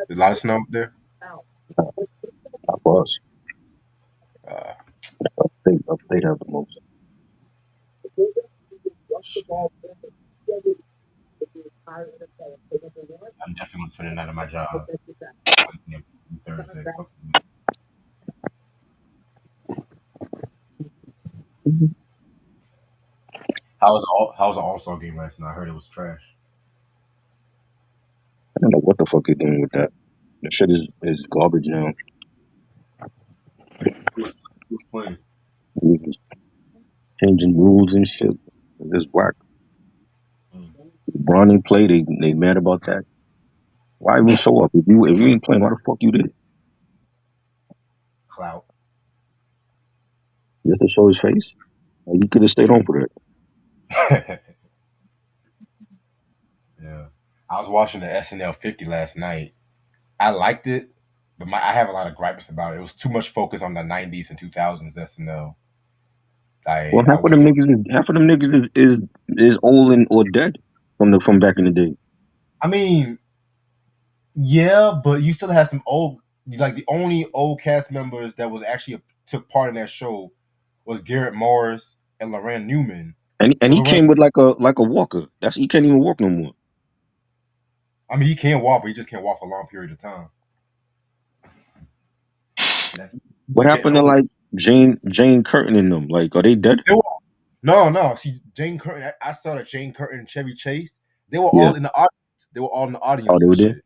There's a lot of snow up there. I was. Uh, They have the most. I'm definitely spending out of my job Wednesday and Thursday. How was the All Star game last night? I heard it was trash. I don't know what the fuck they're doing with that. The shit is garbage now. Who's playing? It's just changing rules and shit. It's whack. Mm. LeBron ain't play. They mad about that. Why even show up? If you ain't playing, why the fuck you did? Clout. Just to show his face? Like, he could have stayed home for that. Yeah. I was watching the SNL 50 last night. I liked it, but I have a lot of gripes about it. It was too much focus on the 90s and 2000s SNL. Well, I wish. half of them niggas is old and or dead from back in the day. I mean, yeah, but you still have some old. Like the only old cast members that was actually took part in that show was Garrett Morris and Loren Newman. And But he Loren, came with like a walker. He can't even walk no more. I mean, he can walk, but he just can't walk for a long period of time. That, What he's getting happened to old. like Jane Curtin and them? Like, are they dead? They were, no, no. See, Jane Curtin. I saw that Jane Curtin and Chevy Chase. They were Yeah. all in the audience. They were all in the Oh, audience they and were there. shit.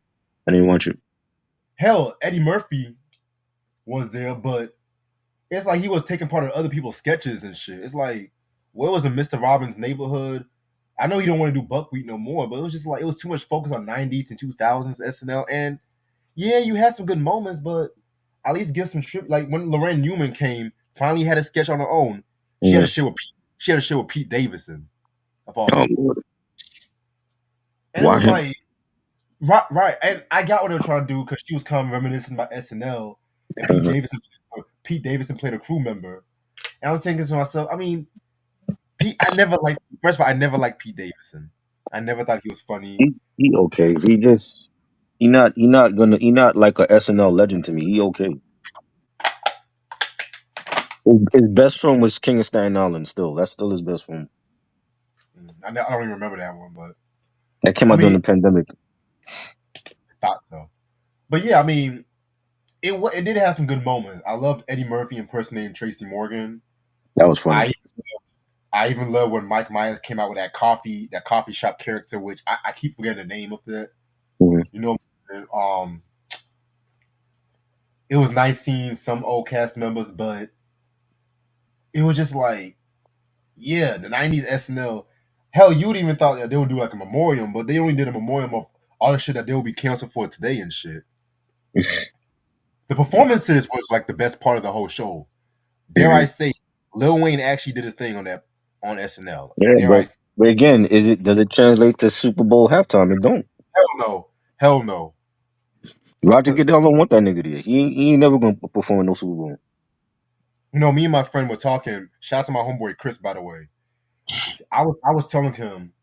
I didn't want you. Hell, Eddie Murphy was there, but it's like he was taking part in other people's sketches and shit. It's like, where was the Mr. Robbins neighborhood? I know he don't want to do Buckwheat no more, but it was just like it was too much focus on 90s and 2000s SNL. And yeah, you had some good moments, but at least give some trip. Like when Lorraine Newman came, finally had a sketch on her own. She had a Yeah. show with she had a show with Pete Davidson of all Oh people, Lord. and it Why was him? like right, right. And I got what they were trying to do because she was kind of reminiscing about SNL, and Uh-huh. Pete Davidson played a crew member. And I was thinking to myself, I mean, I never liked. First of all, I never liked Pete Davidson. I never thought he was funny. He okay. He not like a SNL legend to me. He okay. His best film was King of Staten Island. Still, that's still his best film. I don't even remember that one, but That came I out during mean, the pandemic. thought so. But yeah, I mean, it did have some good moments. I loved Eddie Murphy impersonating Tracy Morgan. That was funny. I I even love when Mike Myers came out with that coffee shop character, which I keep forgetting the name of it. Hmm. You know, it was nice seeing some old cast members, but it was just like, yeah, the '90s SNL. Hell, you would even thought that they would do like a memoriam, but they only did a memoriam of all the shit that they would be canceled for today and shit. The performances was like the best part of the whole show. Dare Hmm. I say, Lil Wayne actually did his thing on SNL. Yeah, Dare I? but again, does it translate to Super Bowl halftime? It don't. Hell no, hell no. Roger Goodell don't want that nigga there. He ain't never gonna perform in no Super Bowl. You know, me and my friend were talking. Shout out to my homeboy Chris, by the way. I was telling him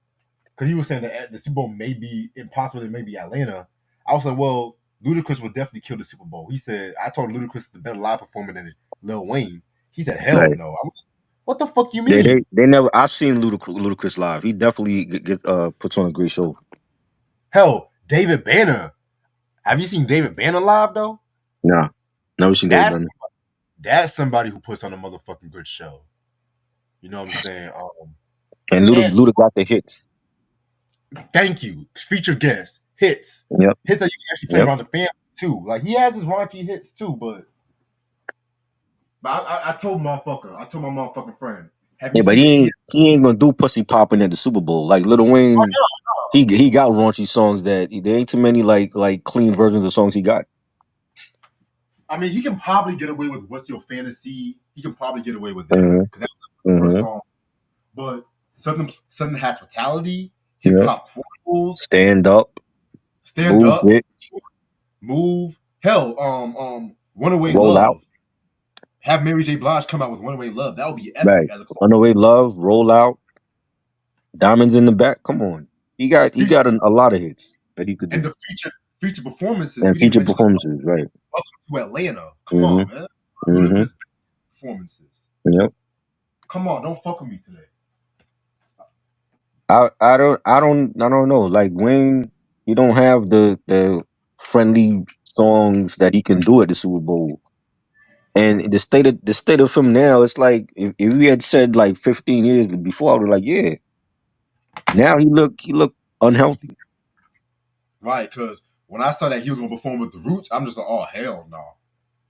because he was saying that the Super Bowl may be impossible. It may be Atlanta. I was like, well, Ludacris would definitely kill the Super Bowl. He said, I told Ludacris is the better live performer than Lil Wayne. He said, hell Right. no. I'm like, what the fuck you They mean? they never. I've seen Ludacris live. He definitely puts on a great show. Hell, David Banner. Have you seen David Banner live though? Nah, never seen David That's Banner. that's somebody who puts on a motherfucking good show. You know what I'm saying? And And Luda got the hits. thank you, featured guest hits, Yep. hits that you can actually play Yep. around the family too. Like he has his raunchy hits too, but I told my motherfucking friend, have you Yeah, but seen he the ain't he ain't gonna do pussy popping at the Super Bowl like Lil Oh Wayne. no, He got raunchy songs that there ain't too many like clean versions of songs he got. I mean he can probably get away with "What's Your Fantasy." He can probably get away with that Hmm. because that's the first Hmm. song. But Southern Hospitality, Hip Yep. Hop Chronicles, Stand up, Stand move, Up, bitch, Move, hell, Runaway roll out. Love. Have Mary J. Blige come out with Runaway Love. That would be epic Right. as a Runaway love, roll out, diamonds in the back. Come on, he got feature a lot of hits that he could and do. the feature performances. and We didn't feature mention like performances, right? Welcome to Atlanta. Come Mm-hmm. on, man. One of Mm-hmm. his performances. Yep. Come on, don't fuck with me today. I don't know. Like Wayne, he don't have the friendly songs that he can do at the Super Bowl. And the state of him now, it's like if we had said like 15 years before, I would like, yeah. Now he look unhealthy. Right, because when I saw that he was gonna perform with the Roots, I'm just like, oh hell no.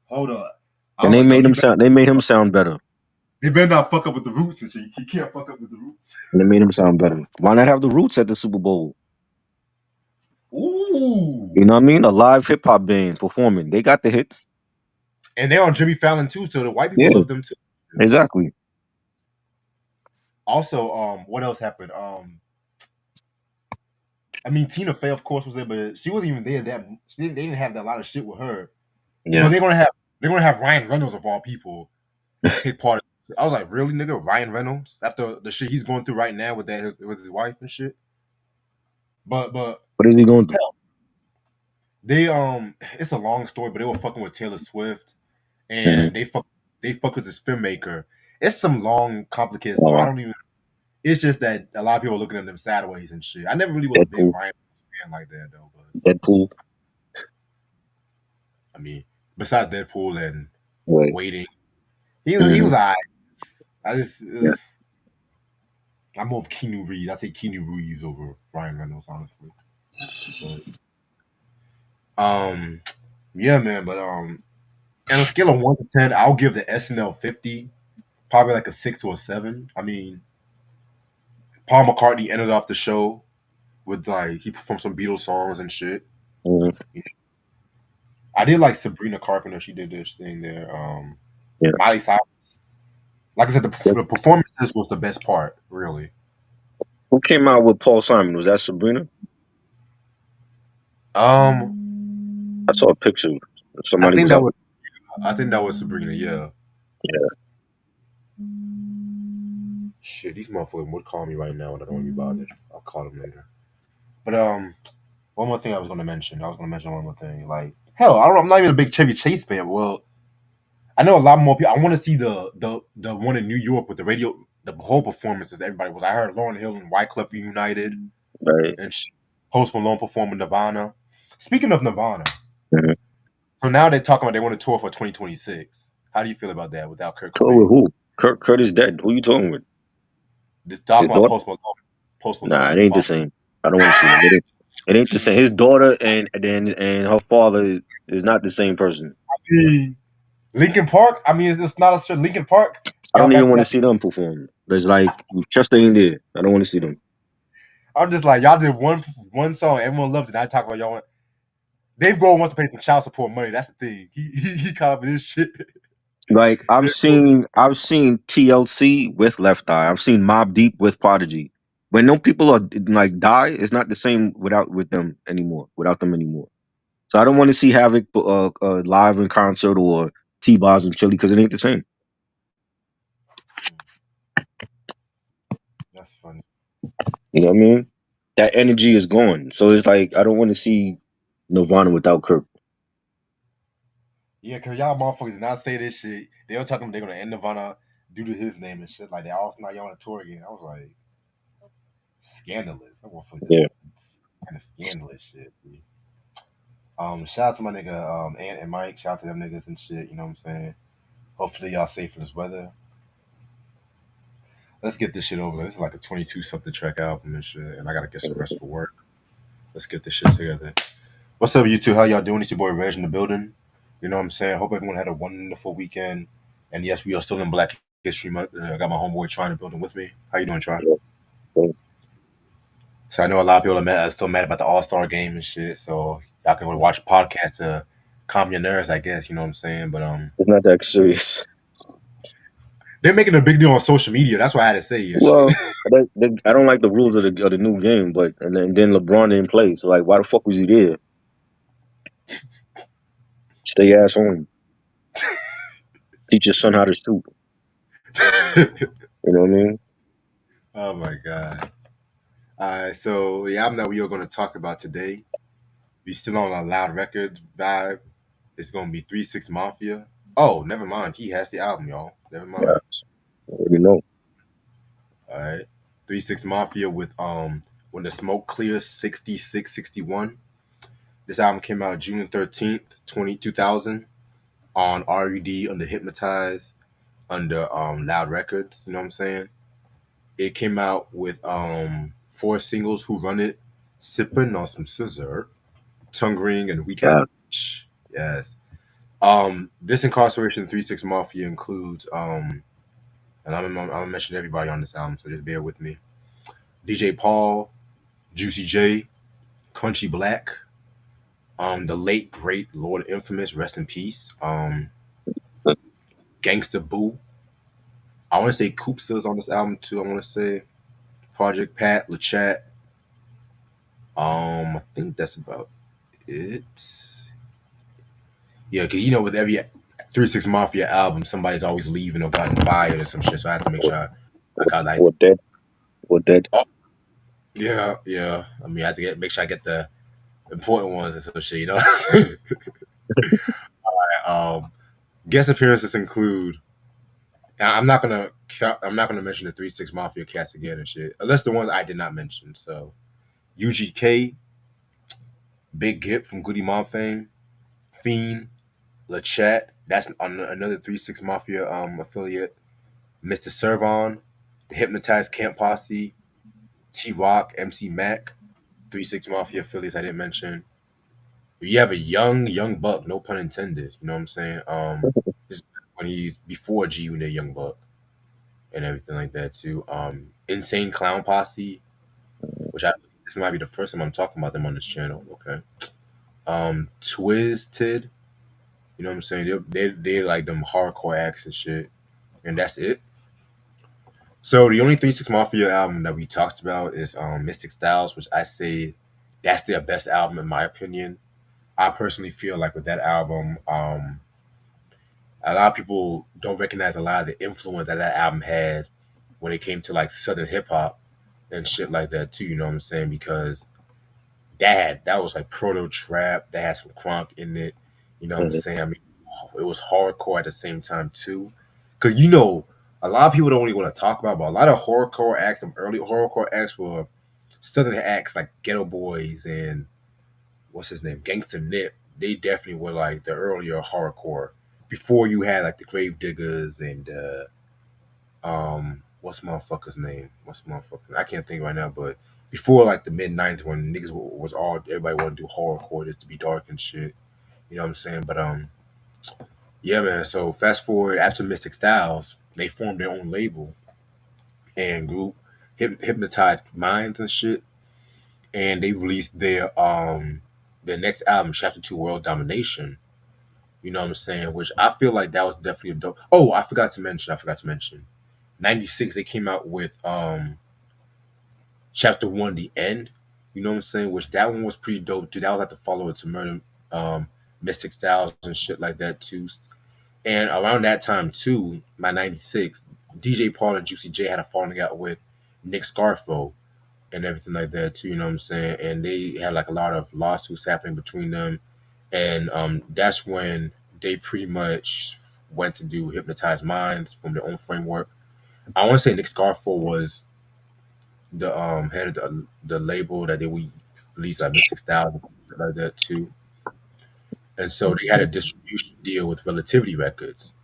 Hold up. I And was they like, yo, made him sound they made him sound better. he better not fuck up with the Roots and shit. He can't fuck up with the Roots. And they made him sound better. Why not have the Roots at the Super Bowl? Ooh. You know what I mean? A live hip hop band performing. They got the hits. And they're on Jimmy Fallon too, so the white people Yeah, love them too. exactly. Also, what else happened? I mean, Tina Fey, of course, was there, but she wasn't even there. They didn't have that lot of shit with her. Yeah. But they're gonna have Ryan Reynolds of all people take part. I was like, really, nigga, Ryan Reynolds after the shit he's going through right now with his wife and shit. But What is he going to do? hell, they it's a long story, but they were fucking with Taylor Swift Hmm. and they fuck with this filmmaker. It's some long, complicated story. I Oh, don't even. It's just that a lot of people are looking at them sideways and shit. I never really was a big Deadpool. Ryan fan like that though. But Deadpool. I mean, besides Deadpool and Right. Waiting, he Hmm. was alright. I just Yeah. I'm more of Keanu Reeves. I say Keanu Reeves over Ryan Reynolds, honestly. But um, yeah, man. But on a scale of 1 to 10, I'll give the SNL 50 probably like a 6 or a 7. I mean, Paul McCartney ended off the show with like he performed some Beatles songs and shit. Hmm. I did like Sabrina Carpenter. She did this thing there. Yeah. Miley Cyrus. Like I said, Yep. the performances was the best part, really. Who came out with Paul Simon? Was that Sabrina? I saw a Um, picture. I Somebody think was that out. was I think that was Sabrina. Yeah. Yeah. Shit, these motherfuckers would call me right now, and I don't want to be bothered. I'll call them later. But one more thing I was gonna mention. I was gonna mention one more thing. Like hell, I'm not even a big Chevy Chase fan. Well, I know a lot more people. I want to see the one in New York with the radio, the whole performances. Everybody was. I heard Lauryn Hill and Wyclef reunited, Right. and Post Malone performing Nirvana. Speaking of Nirvana, Hmm. so now they're talking about they want to tour for 2026. How do you feel about that without Kurt Tour with Cobain? who? Kurt is dead. Who you talking with? They're His talking about daughter? Post Malone Nah, and it ain't the Nirvana. same. I don't want to see them. It ain't the same. His daughter and her father is not the same person. Lincoln Park. I mean, it's not a straight Lincoln Park. I Y'all don't even got want to that. see them perform. There's like Chester ain't there. I don't want to see them. I'm just like y'all did one song, everyone loved it. I talk about y'all. Dave Grohl wants to pay some child support money. That's the thing. He caught up with this shit. Like I've seen TLC with Left Eye. I've seen Mob Deep with Prodigy. When no people are like die, it's not the same with them anymore. Without them anymore. So I don't want to see Havoc live in concert or T-Bars and Chili because it ain't the same. That's funny. You know what I mean? That energy is gone. So it's like I don't want to see Nirvana without Kirk. Yeah, cause y'all motherfuckers did not say this shit. They were talking they're gonna end Nirvana due to his name and shit like that. Also, now y'all on a tour again. I was like, scandalous. That motherfucker just Yeah. kind of scandalous shit. Dude. Shout out to my nigga Ant and Mike. Shout out to them niggas and shit. You know what I'm saying? Hopefully y'all safe in this weather. Let's get this shit over. This is like a 22 something track album and shit, and I gotta get some rest for work. Let's get this shit together. What's up, you two? How y'all doing? It's your boy Reg in the building. You know what I'm saying? Hope everyone had a wonderful weekend. And yes, we are still in Black History Month. I got my homeboy Try in the building with me. How you doing, Try? Yeah. So I know a lot of people are still mad about the All Star game and shit. So y'all can watch podcasts to calm your nerves, I guess. You know what I'm saying? But It's not that serious. they're making a big deal on social media. That's why I had to say and shit. Well, I don't like the rules of the new game, but and then LeBron didn't play, so like, why the fuck was he there? Stay ass home. Teach your son how to shoot. You know what I mean? Oh my god. So the album that we are going to talk about today Be still on a loud records vibe. It's gonna be 3 6 Mafia. Oh, never mind. He has the album, y'all. Never Yeah, mind. already know. All right. 3 6 Mafia with When the Smoke Clears 6661. This album came out June 13th, 2000 on RED under Hypnotize under Loud Records, you know what I'm saying? It came out with four singles: Who Run It, Sippin' on Some Scissor, Tongue Ring, and We Got Yeah, Rich. Yes. This Incarceration 3 6 Mafia includes and I'm gonna mention everybody on this album, so just bear with me. DJ Paul, JuicyJ, Crunchy Black, the late great Lord Infamous, rest in peace. Gangsta Boo. I want to say Koopsa's on this album too. I want to say Project Pat, LaChat. I think that's about it. Yeah, because with every 3 6 Mafia album, somebody's always leaving or gotten fired or some shit. So I have to make or, sure I got like. or dead, or dead. Oh, yeah, yeah. I mean, I have to make sure I get the important ones and some shit. You know what I'm saying? um, Guest appearances include. I'm not gonna mention the 3 6 Mafia cast again and shit, unless the ones I did not mention. So UGK, Big Gip from Goody Mob fame, Fiend, LaChat, that's another 3 6 Mafia affiliate, Mr. Servon, the Hypnotized Camp Posse, T Rock, MC Mac, 3 6 Mafia affiliates I didn't mention. You have a young buck, no pun intended. You know what I'm saying? This is when he's before G Unit Young Buck and everything like that too. Insane Clown Posse, which I this might be the first time I'm talking about them on this channel. Okay. Twisted, you know what I'm saying? They like them hardcore acts and shit, and that's it. So the only 3 6 Mafia album that we talked about is Mystic Styles, which I say that's their best album in my opinion. I personally feel like with that album, a lot of people don't recognize a lot of the influence that that album had when it came to like Southern hip hop and shit like that too. You know what I'm saying? Because that was like proto trap. That had some crunk in it. You know what I'm Mhm. saying? I mean, it was hardcore at the same time too. Because a lot of people don't really want to talk about, but a lot of horrorcore acts, some early horrorcore acts were southern acts like Ghetto Boys and what's his name, Gangster Nip. They definitely were like the earlier horrorcore before you had like the Grave Diggers and what's motherfucker's name? What's motherfucker? I can't think right now, but before like the mid 90s when niggas was all everybody wanted to do horrorcore just to be dark and shit. You know what I'm saying? But yeah, man. So fast forward after Mystic Styles, they formed their own label and group, hypnotized minds and shit, and they released their next album, Chapter Two, World Domination. You know what I'm saying? Which I feel like that was definitely a dope. Oh, I forgot to mention. '96, they came out with Chapter One, The End. You know what I'm saying? Which that one was pretty dope too. That was like the follow to Murder, um, Mystic Styles and shit like that too. And around that time too, by '96, DJ Paul and Juicy J had a falling out with Nick Scarfo and everything like that too. You know what I'm saying? And they had like a lot of lawsuits happening between them, and that's when they pretty much went to do Hypnotized Minds from their own framework. I want to say Nick Scarfo was the head of the label that they would release like Mystic Styles and shit like that too. And so they had a distribution deal with Relativity Records.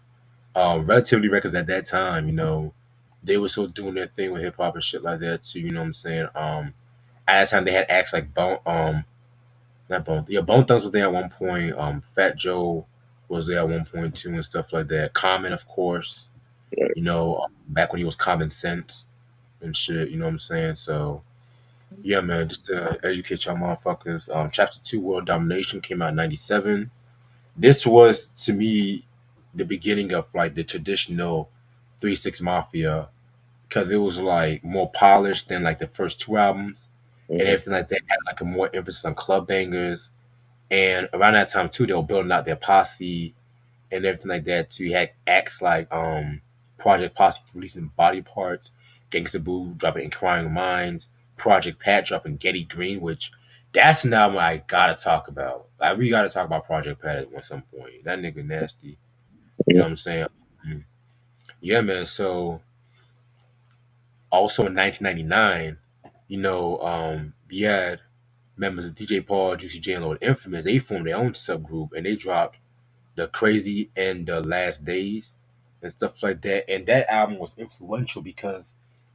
Relativity Records at that time, they were still doing their thing with hip hop and shit like that too. You know what I'm saying? At that time they had acts like Bone, not Bone, yeah, Bone Thugs was there at one point. Fat Joe was there at one point too, and stuff like that. Common, of course, back when he was Common Sense and shit. You know what I'm saying? So yeah, man, just to educate y'all motherfuckers. Chapter Two, World Domination came out in '97. This was to me the beginning of like the traditional 3 6 Mafia because it was like more polished than like the first two albums and Mhm. everything like that had like a more emphasis on club bangers. And around that time too, they were building out their posse and everything like that too. You had acts like Project Posse releasing Body Parts, Gangsta Boo dropping In Crying Minds, Project Pat dropping Getty Green, which That's an album I gotta talk about. Like we gotta talk about Project Pat at some point. That nigga nasty. You know Yeah. what I'm saying? Mm. Yeah, man. So also in 1999, we had members of DJ Paul, JuicyJ, and Lord Infamous. They formed their own subgroup and they dropped the Crazy and the Last Days and stuff like that. And that album was influential because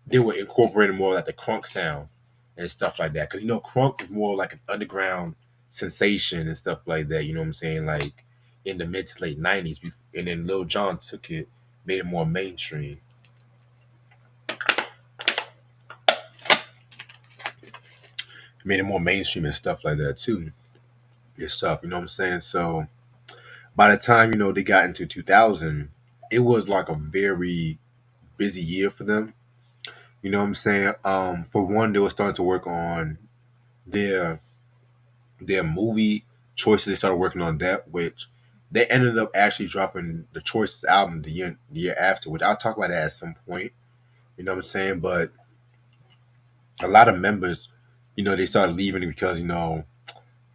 they were incorporating more like the crunk sound and stuff like that. Because crunk is more like an underground sensation and stuff like that. You know what I'm saying? Like in the mid to late '90s, and then Lil Jon took it, made it more mainstream, made it more mainstream and stuff like that too. And stuff. You know what I'm saying? So by the time they got into 2000, it was like a very busy year for them. You know what I'm saying? For one, they were starting to work on their their movie choices. They started working on that, which they ended up actually dropping the Choices album the year after, which I'll talk about that at some point. You know what I'm saying? But a lot of members, they started leaving because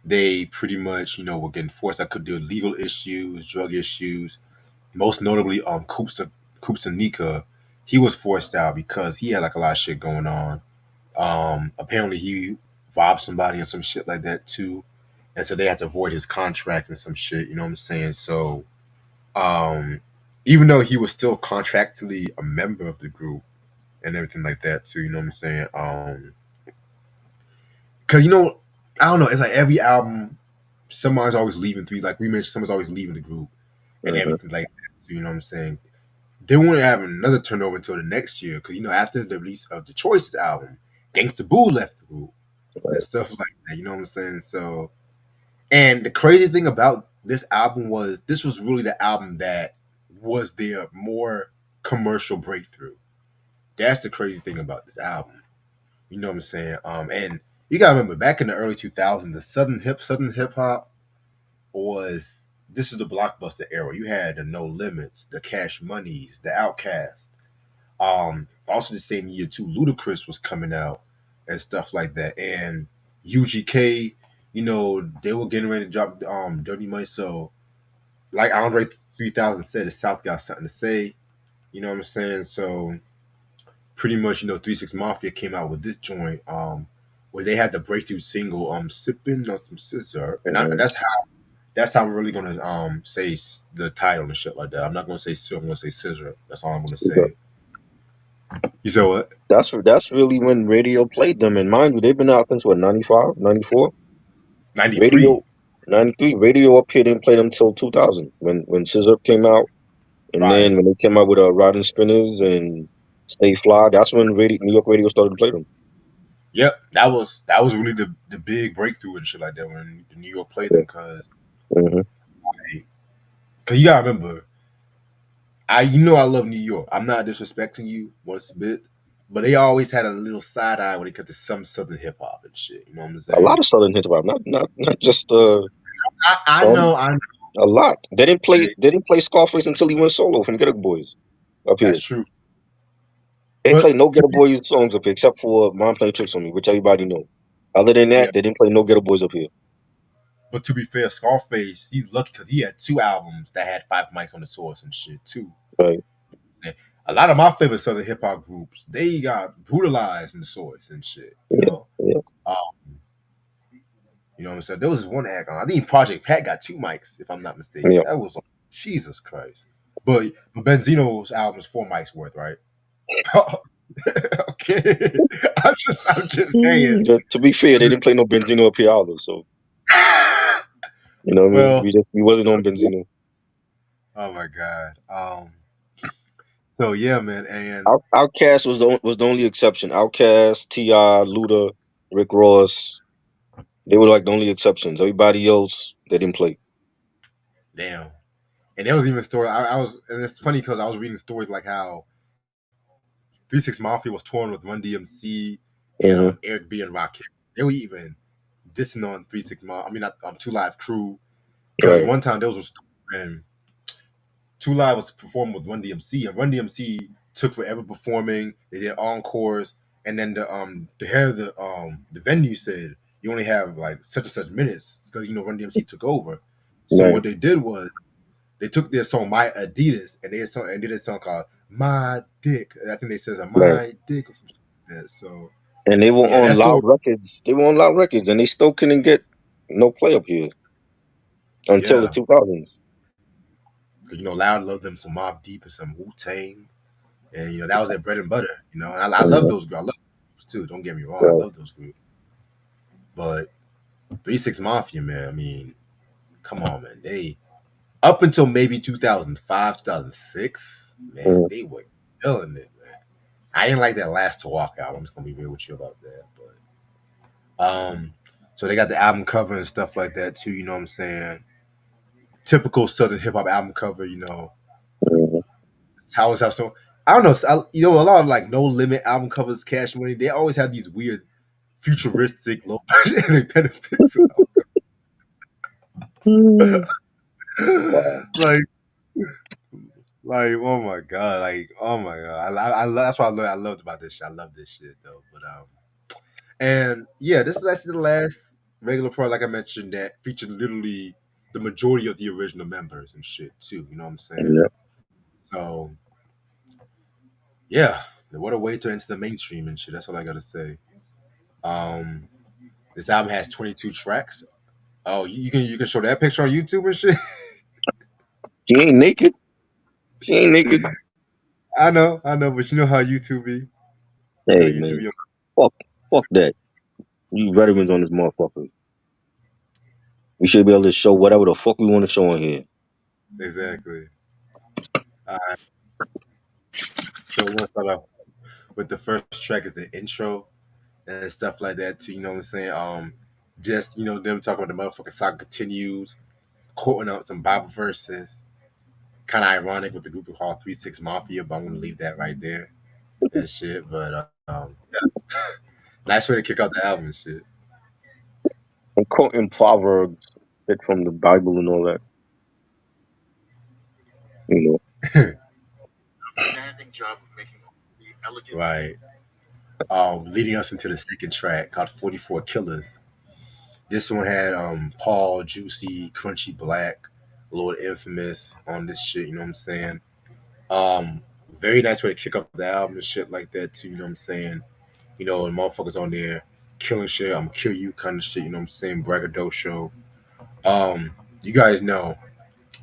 they pretty much were getting forced. I could do legal issues, drug issues. Most notably, Coops and Nika, he was forced out because he had like a lot of shit going on. Apparently he robbed somebody and some shit like that too, and so they had to void his contract and some shit. You know what I'm saying? So, um, even though he was still contractually a member of the group and everything like that too, you know what I'm saying? Because I don't know, it's like every album, someone's always leaving three. Like we mentioned, someone's always leaving the group and Uh-huh. everything like that. So, you know what I'm saying? They wouldn't have another turnover until the next year because after the release of the Choices album, Gangsta Boo left the group and Right. stuff like that. You know what I'm saying? So, and the crazy thing about this album was this was really the album that was their more commercial breakthrough. That's the crazy thing about this album. You know what I'm saying? And you gotta remember back in the early 2000s, the Southern hip hop was this is the blockbuster era. You had the No Limits, the Cash Moneys, the Outkast. Also the same year too, Ludacris was coming out and stuff like that, and UGK, they were getting ready to drop Dirty Money. So, like Andre 3000 said, the South got something to say. You know what I'm saying? So, pretty much, 36 Mafia came out with this joint, where they had the breakthrough single, "Sipping on Some Scissor," and Uh-huh. that's how we're really gonna say the title and shit like that. I'm not gonna say "Sip," I'm gonna say "Scissor." That's all I'm gonna say. You said what? That's really when radio played them. And mind you, they've been out since what, 95, 94. 93. Radio 93. Radio up here didn't play them till 2000 when Scissor came out. And then Right. when they came out with Rod and Spinners and Stay Fly, that's when New York radio started to play them. Yep, that was really the big breakthrough and shit like that when New York played them Yeah. because Hmm. you gotta remember I love New York. I'm not disrespecting you once a bit, but they always had a little side eye when it comes to some southern hip hop and shit. You know what I'm A lot saying? of Southern hip hop, not just I some. know, I know. A lot. They didn't play. Hey, They didn't play Scarface until he went solo from Getter Boys up here. that's true, They but play no Getter Boys songs up here except for "Mom Playing Tricks on Me," which everybody know. Other than yeah, that, they didn't play no Getter Boys up here. but to be fair, Scarface he's lucky because he had two albums that had five mics on the source and shit too. Right? And a lot of my favorite southern hip hop groups they got brutalized in the source and shit. Yeah. Yeah. Um, You know what I'm saying? There was one act on. I think Project Pat got two mics, if I'm not mistaken. Yeah. That was Jesus Christ. But Benzino's album is four mics worth, right? Okay. I'm just saying. To be fair, they didn't play no Benzino up here either. So you know what I mean. Well, We wasn't on Benzino. oh my God. So yeah, man, and Outkast was the only exception. Outkast, Ti, Luda, Rick Ross. They were like the only exceptions. Everybody else, they didn't play. damn. And there was even a story. And it's funny because I was reading stories like how 3 6 Mafia was touring with Run DMC and Hmm. Eric B and Rakim. They were even dissing on 3 6 Mafia. I mean, not Two Live Crew. Because Right. one time there was a story when Two Live was performing with Run DMC, and Run DMC took forever performing. They did encores, and then the head of the venue said, you only have like such and such minutes because Run DMC took over. So Right, what they did was they took their song My Adidas and did a song called My Dick. I think they says a right. My Dick or something like that. So And they were yeah, on that's the loud records. They were on loud records, and they still couldn't get no play up here until the yeah. 2000s. Because Loud loved them some Mobb Deep and some Wu Tang, and that was their bread and butter. And I love Mhm. those groups. I love those too. Don't get me wrong, I Right. love those groups. But 3 6 Mafia, man. I mean, come on, man. They up until maybe 2005, 2006, man, Mhm. they were killing it, man. I didn't like that last To Walk album. I'm just gonna be real with you about that, but so they got the album cover and stuff like that too. You know what I'm saying? Typical Southern hip hop album cover. Mhm. Towers have so I don't know. A lot of like No Limit album covers, Cash Money. They always have these weird futuristic low budget independent pixel Mm. album. Wow. Like oh my god, that's what I loved about this shit. I love this shit though. But and yeah, this is actually the last regular part, like I mentioned, that featured literally the majority of the original members and shit too. You know what I'm saying? Yeah. So yeah, what a way to enter the mainstream and shit. That's all I gotta say. Um, this album has 22 tracks. Oh, you can show that picture on YouTube and shit. She ain't naked. She ain't naked. I know, but you know how YouTube be. You know Hey YouTube man, be fuck, fuck that. You veterans on this motherfucker. We should be able to show whatever the fuck we want to show on here. exactly. All right, so we're gonna start off with the first track is the intro and stuff like that too. You know what I'm saying? Just them talking about the motherfucking saga continues, quoting out some Bible verses. Kind of ironic with the group called 3 6 Mafia, but I'm gonna leave that right there and shit. But nice way to kick out the album and shit. I'm quoting proverbs that from the Bible and all that. You know. Right. Leading us into the second track called 44 Killers. This one had Paul, Juicy, Crunchy Black, Lord Infamous on this shit, you know what I'm saying? Um, Very nice way to kick off the album and shit like that too, you know what I'm saying? The motherfuckers on there killing shit, I'm gonna kill you kind of shit, you know what I'm saying? Braggadocio. You guys know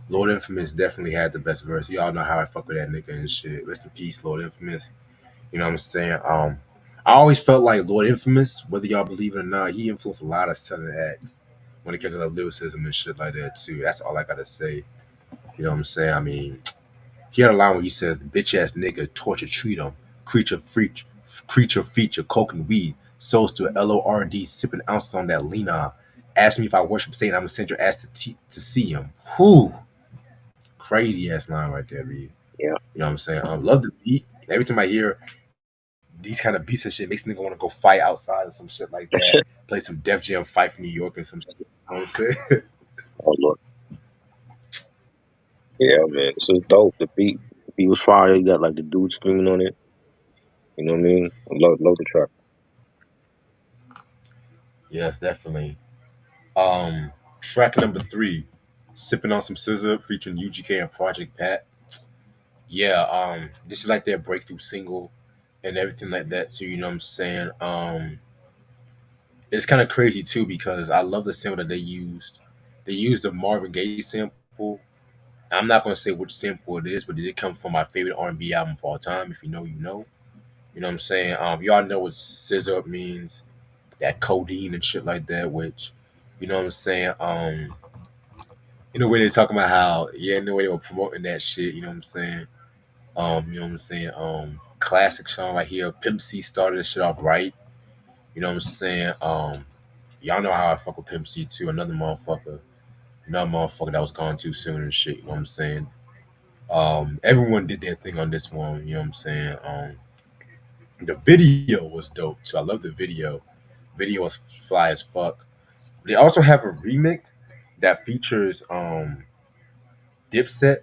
Lord Infamous definitely had the best verse. Y'all know how I fuck with that nigga and shit. Rest in peace, Lord Infamous. You know what I'm saying? I always felt like Lord Infamous, whether y'all believe it or not, he influenced a lot of Southern acts when it comes to the lyricism and shit like that too. That's all I gotta say. You know what I'm saying? I mean, he had a line where he says, "Bitch ass nigga, torture treat him, creature feature, coke and weed, souls to LORD, sipping ounces on that Lena. Ask me if I worship Satan, I'm gonna send your ass to see him." Whew, crazy ass line right there, B. Yeah. You know what I'm saying? Love the beat. Every time I hear these kind of beats and shit makes nigga want to go fight outside or some shit like that. Play some Def Jam fight for New York and some shit. You know what I'm saying? Oh Lord. Yeah, man. This is dope. The beat was fire. You got like the dude screaming on it. You know what I mean? I love the track. Yes, definitely. Track number 3, Sipping on Some Scissor featuring UGK and Project Pat. Yeah, this is like their breakthrough single and everything like that too, you know what I'm saying? It's kind of crazy too because I love the sample that they used. They used the Marvin Gaye sample. I'm not gonna say which sample it is, but it did come from my favorite R&B album of all time. If you know, you know. You know what I'm saying? Y'all know what scissor means, that codeine and shit like that, which, you know what I'm saying? In a way they're talking about how, yeah, in the way they were promoting that shit, you know what I'm saying? You know what I'm saying? Classic song right here. Pimp C started this shit off right. You know what I'm saying? Y'all know how I fuck with Pimp C too, another motherfucker that was gone too soon and shit, you know what I'm saying? Everyone did their thing on this one, you know what I'm saying? The video was dope too. I love the video. Video was fly as fuck. They also have a remix that features Dipset.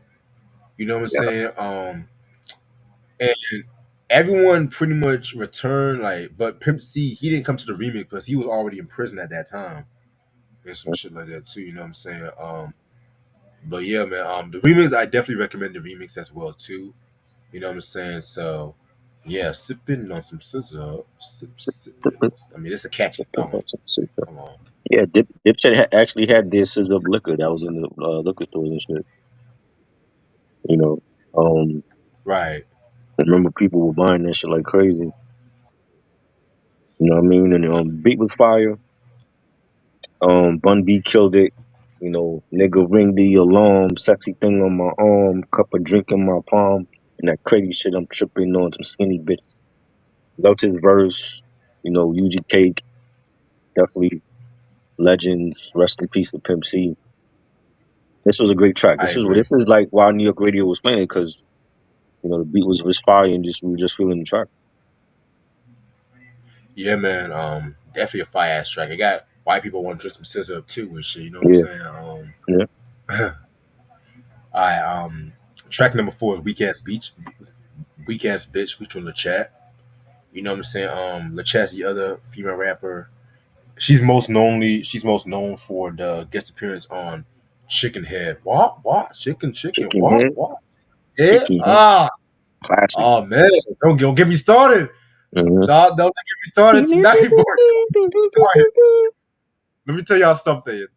You know what I'm Yeah. saying? everyone pretty much returned. Like, but Pimp C, he didn't come to the remix because he was already in prison at that time and some shit like that too. You know what I'm saying? But yeah, man. The remix, I definitely recommend the remix as well too. You know what I'm saying? So, yeah, sipping on some scissor, sipping on. I mean, it's a catchy song. Come on, Yeah, Dipset actually had this scissor of liquor that was in the liquor stores and shit. You know, um, right? I remember people were buying that shit like crazy. You know what I mean? And beat was fire. Bun B killed it. You know, nigga ring the alarm, sexy thing on my arm, cup of drink in my palm, and that crazy shit I'm tripping on some skinny bitches. Loved his verse. You know, UG Cake, definitely legends. Rest in peace to Pimp C. This was a great track. I This is agree. this is like why New York radio was playing because you know the beat was fire and just we were just feeling the track. Yeah, man. Definitely a fire ass track. It got white people want to drink some scissor up too and shit. You know what I'm Yeah, saying? yeah. I track number 4 is Weak ass bitch featuring the chat. You know what I'm saying? LaChat's the other female rapper. She's most known for the guest appearance on Chicken Head. What? Chicken. Chicken head, What? Yeah. chicken head, classic. Oh man. Don't get me started. Mm-hmm. No, don't get me started tonight, boy. Started. Let me tell y'all something.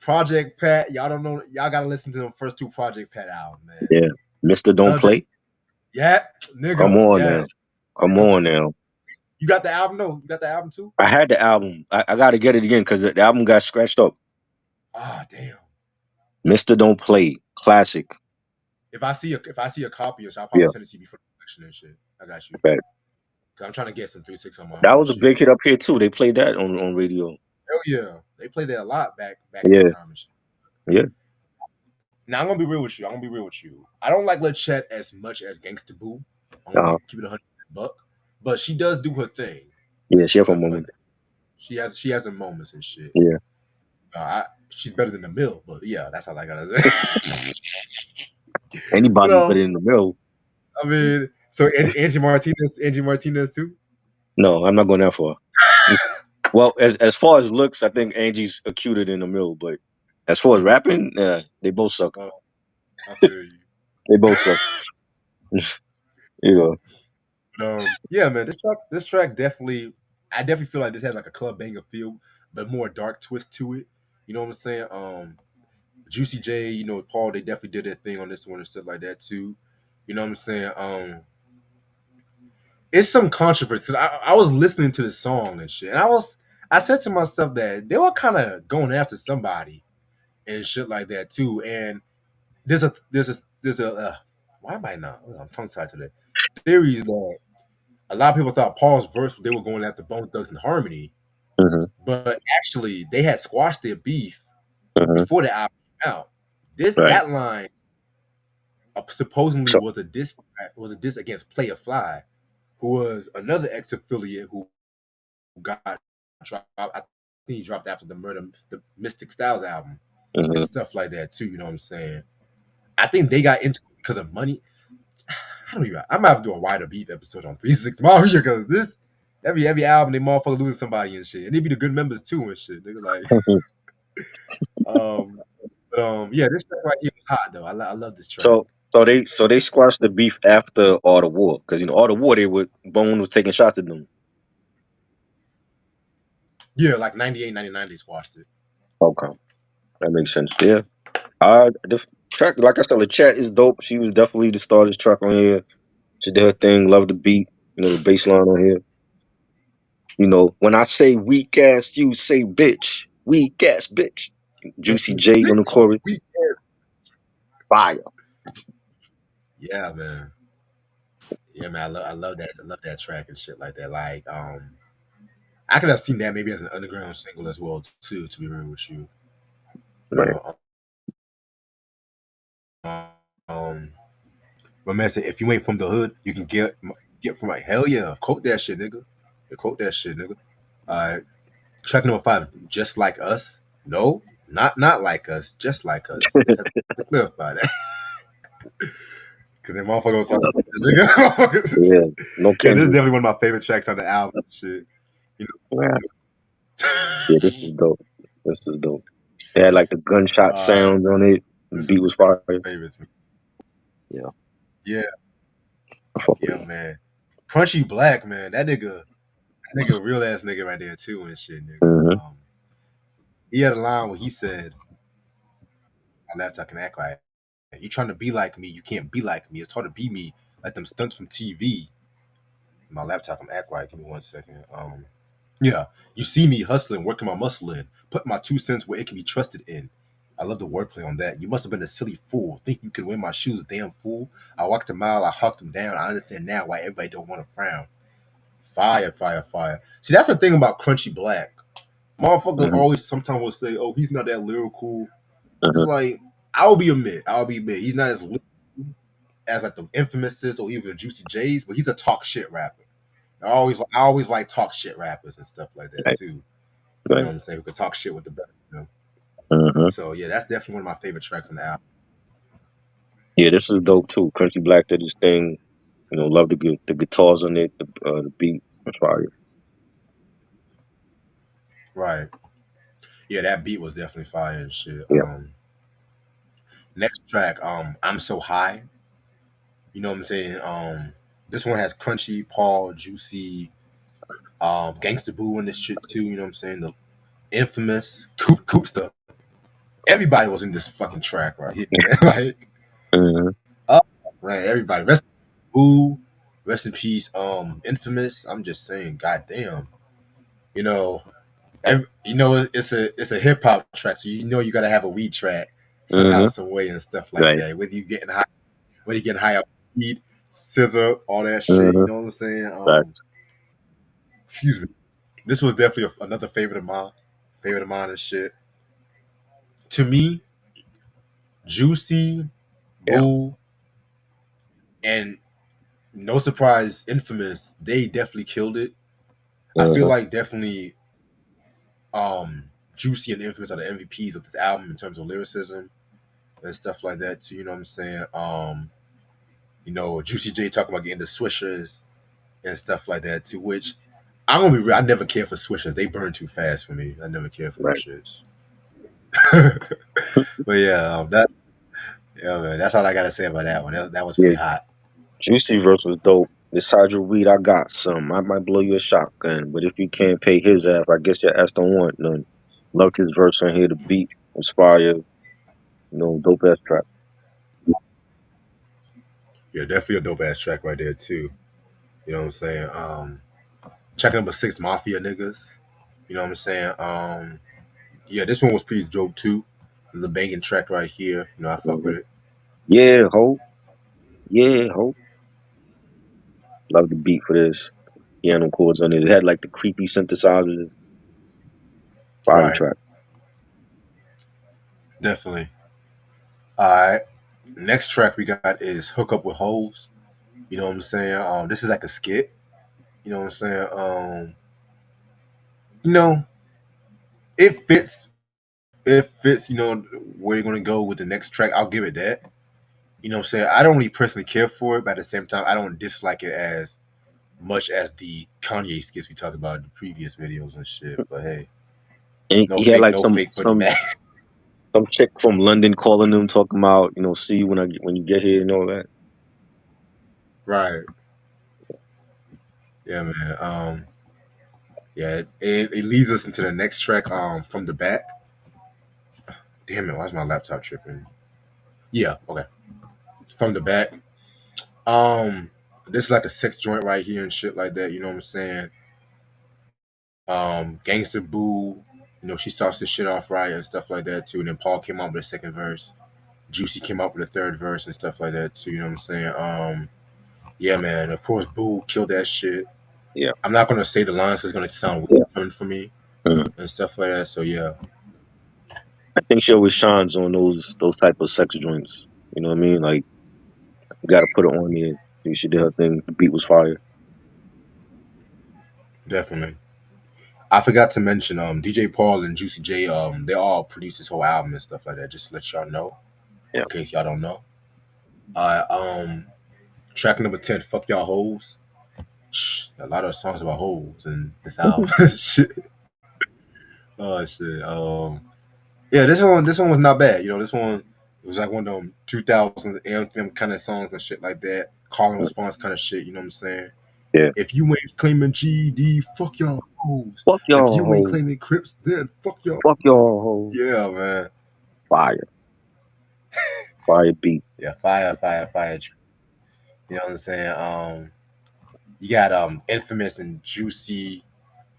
Project Pat, y'all don't know. Y'all gotta listen to the first 2 Project Pat albums, man. Yeah, Mister Don't Love that. Play. Yeah, Come nigga. on Yes. now, come on now. You got the album? No, you got the album too? I had the album. I got to get it again because the album got scratched up. Ah, damn. Mister Don't Play, classic. If I see a copy, I'll probably Yeah, send it to you before the collection and shit. I got you. right. Cause I'm trying to get some 3-6 on my That own was a shit. big hit up here too. They played that on radio. Hell yeah, they played that a lot back in that Yeah, time and shit. yeah. Now I'm gonna be real with you. I'm gonna be real with you. I don't like Lil Chet as much as Gangsta Boo. I'm gonna Uh, keep it 100 buck, but she does do her thing yeah, and she have a stuff like moment. that. She has her moments and shit. Yeah. She's better than the mill, but yeah, that's all I gotta say. but Anybody better in the middle. I mean, so Angie Martinez too. No, I'm not going that far. Well, as far as looks, I think Angie's cuter than the middle, but as far as rapping, they both suck. Oh, I feel you. They both suck. You know. Yeah, man, this track definitely, I definitely feel like this has like a club banger feel, but more dark twist to it. You know what I'm saying? JuicyJ, Paul, they definitely did their thing on this one and stuff like that too. You know what I'm saying? It's some controversy. I was listening to the song and shit, and I said to myself that they were kind of going after somebody and shit like that too. And there's a why am I not? I'm tongue tied to that. Theory that a lot of people thought Paul's verse they were going after Bone Thugs and Harmony, Hmm. but actually they had squashed their beef Hmm. before the album came out. This Right. that line supposedly So. was a diss against Player Fly, who was another ex affiliate who got dropped. I think he dropped after the Mystic Styles album and Hmm. stuff like that too. You know what I'm saying? I think they got into it because of money. I don't even. I might have to do a wider beef episode on 3 6 Mafia because this every album they motherfucker losing somebody and shit, and they be the good members too and shit. Nigga like um, yeah, this track right here was hot though. I love this track. so they squashed the beef after all the war because all the war they would Bone was taking shots at them. Yeah, like 98, 99 they squashed it. Okay, that makes sense. Yeah. The track, like I said, the chat is dope. She was definitely the star of this track on here. She did her thing. Love the beat. The bass line on here. When I say weak ass, you say bitch. Weak ass bitch. Juicy J on the chorus. Fire. Yeah, man. Yeah, man. I love that. I love that track and shit like that. Like, I could have seen that maybe as an underground single as well too. To be real with you, Right. um, my man said, if you ain't from the hood, you can get from like hell yeah. Quote that shit, nigga. Yeah, quote that shit, nigga. Track number 5, just like us. No, not like us, just like us. Just have to clarify that. because the motherfucker was talking about that nigga. Yeah, no Yeah, this is Kendrick. definitely one of my favorite tracks on the album. Shit, you Yeah, yeah, know. this is dope. This is dope. It had like the gunshot uh, sounds on it. The this is beat was fire. favorites. Man. Yeah, Yeah, I fuck with yeah, it. man. Crunchy Black, man. That nigga, real ass nigga right there too and shit, nigga. Hmm. He had a line where he said, "My laptop can act right. You trying to be like me? You can't be like me. It's hard to be me. Like them stunts from TV. My laptop can act right. Give me 1 second. Yeah, you see me hustling, working my muscle in, put my 2 cents where it can be trusted in. I love the wordplay on that. You must have been a silly fool. Think you can win my shoes, damn fool. I walked a mile, I hawked them down. I understand now why everybody don't want to frown. Fire, fire, fire. See, that's the thing about Crunchy Black. Motherfuckers Hmm. always sometimes will say, "Oh, he's not that lyrical." It's Hmm. like I'll be admit, he's not as lyrical as like the Infamouses or even the Juicy J's, but he's a talk shit rapper. I always like talk shit rappers and stuff like that Right, too. You know right. what I'm saying? Who could talk shit with the best. Hmm. So yeah, that's definitely one of my favorite tracks on the album. Yeah, this is dope too. Country Black did his thing. Love the guitars on it, the beat. That's fire. Right. Yeah, that beat was definitely fire and shit. Yeah. Next track, I'm So High. You know what I'm saying? This one has Crunchy, Paul, Juicy, Gangsta Boo in this shit too. You know what I'm saying? The infamous Coop stuff. Everybody was in this fucking track right here, man. Like, Hmm. oh man, everybody. Rest Boo, rest in peace. Infamous. I'm just saying, goddamn. You know, it's a hip hop track, so you know you gotta have a weed track somehow, Hmm. some way, and stuff like Right. that. Whether you getting high up weed, scissor, all that shit. You Hmm. know what I'm saying? Right. Excuse me. This was definitely another favorite of mine and shit. To me, Juicy, Yeah. Boo, and no surprise, Infamous. They definitely killed it. I feel Hmm. like definitely um Juicy and Infamous are the MVPs of this album in terms of lyricism and stuff like that too. You know what I'm saying? Juicy J talking about getting the swishers and stuff like that too. Which I'm gonna be real, I never care for swishers. They burn too fast for me. I never care for them Right. shits. But yeah, man, that's all I gotta say about that one. That was Yeah. pretty hot. Juicy verse was dope. This hydro weed, I got some. I might blow you a shotgun, but if you can't pay his ass, I guess your ass don't want none. Loved his verse on here. The beat was fire. Dope ass track. Yeah, definitely a dope ass track right there too. You know what I'm saying? Track number 6, Mafia niggas. You know what I'm saying? Yeah, this one was pretty dope too. The banging track right here. I fuck Hmm. with it. Yeah, ho. Yeah, ho. Love the beat for this. Piano chords on it. It had like the creepy synthesizers. Fire Right, track. definitely. All right. Next track we got is Hook Up with Hoes. You know what I'm saying? This is like a skit. You know what I'm saying? You know, it fits. It fits. Where you're gonna go with the next track. I'll give it that. You know what I'm saying? I don't really personally care for it, but at the same time, I don't dislike it as much as the Kanye skits we talked about in the previous videos and shit. But hey, And he had like no fake Buddy some Max. some chick from London calling him, talking about, see you when you get here and all that. Right. Yeah, man. Yeah, it leads us into the next track. From the back. Damn it, why's my laptop tripping? Yeah, okay. From the back. Um, this is like a sex joint right here and shit like that. You know what I'm saying? Gangsta Boo. She starts this shit off right and stuff like that too. And then Paul came out with a second verse. Juicy came up with a third verse and stuff like that too. You know what I'm saying? Yeah, man. Of course, Boo killed that shit. Yeah. I'm not gonna say the lines. It's gonna sound Yeah. weird for me Mhm. and stuff like that. So yeah, I think she always shines on those type of sex joints. You know what I mean? Like, you gotta put it on there. She did her thing. The beat was fire. definitely. I forgot to mention DJ Paul and Juicy J. They all produced this whole album and stuff like that. Just to let y'all know, Yeah. in case y'all don't know. Track number 10, fuck y'all hoes. A lot of songs about hoes and this album. Shit. Oh shit. Yeah, this one was not bad. This one was like one of them 2000s anthem kind of songs and shit like that. Call and response kind of shit. You know what I'm saying? Yeah. If you ain't claiming GED, fuck y'all hoes. Fuck If y'all you ain't hoes. claiming Crips, then fuck y'all. Fuck y'all hoes. Yeah, man. Fire. Fire beat. Yeah, fire, fire, fire. You know what I'm saying? You got Infamous and Juicy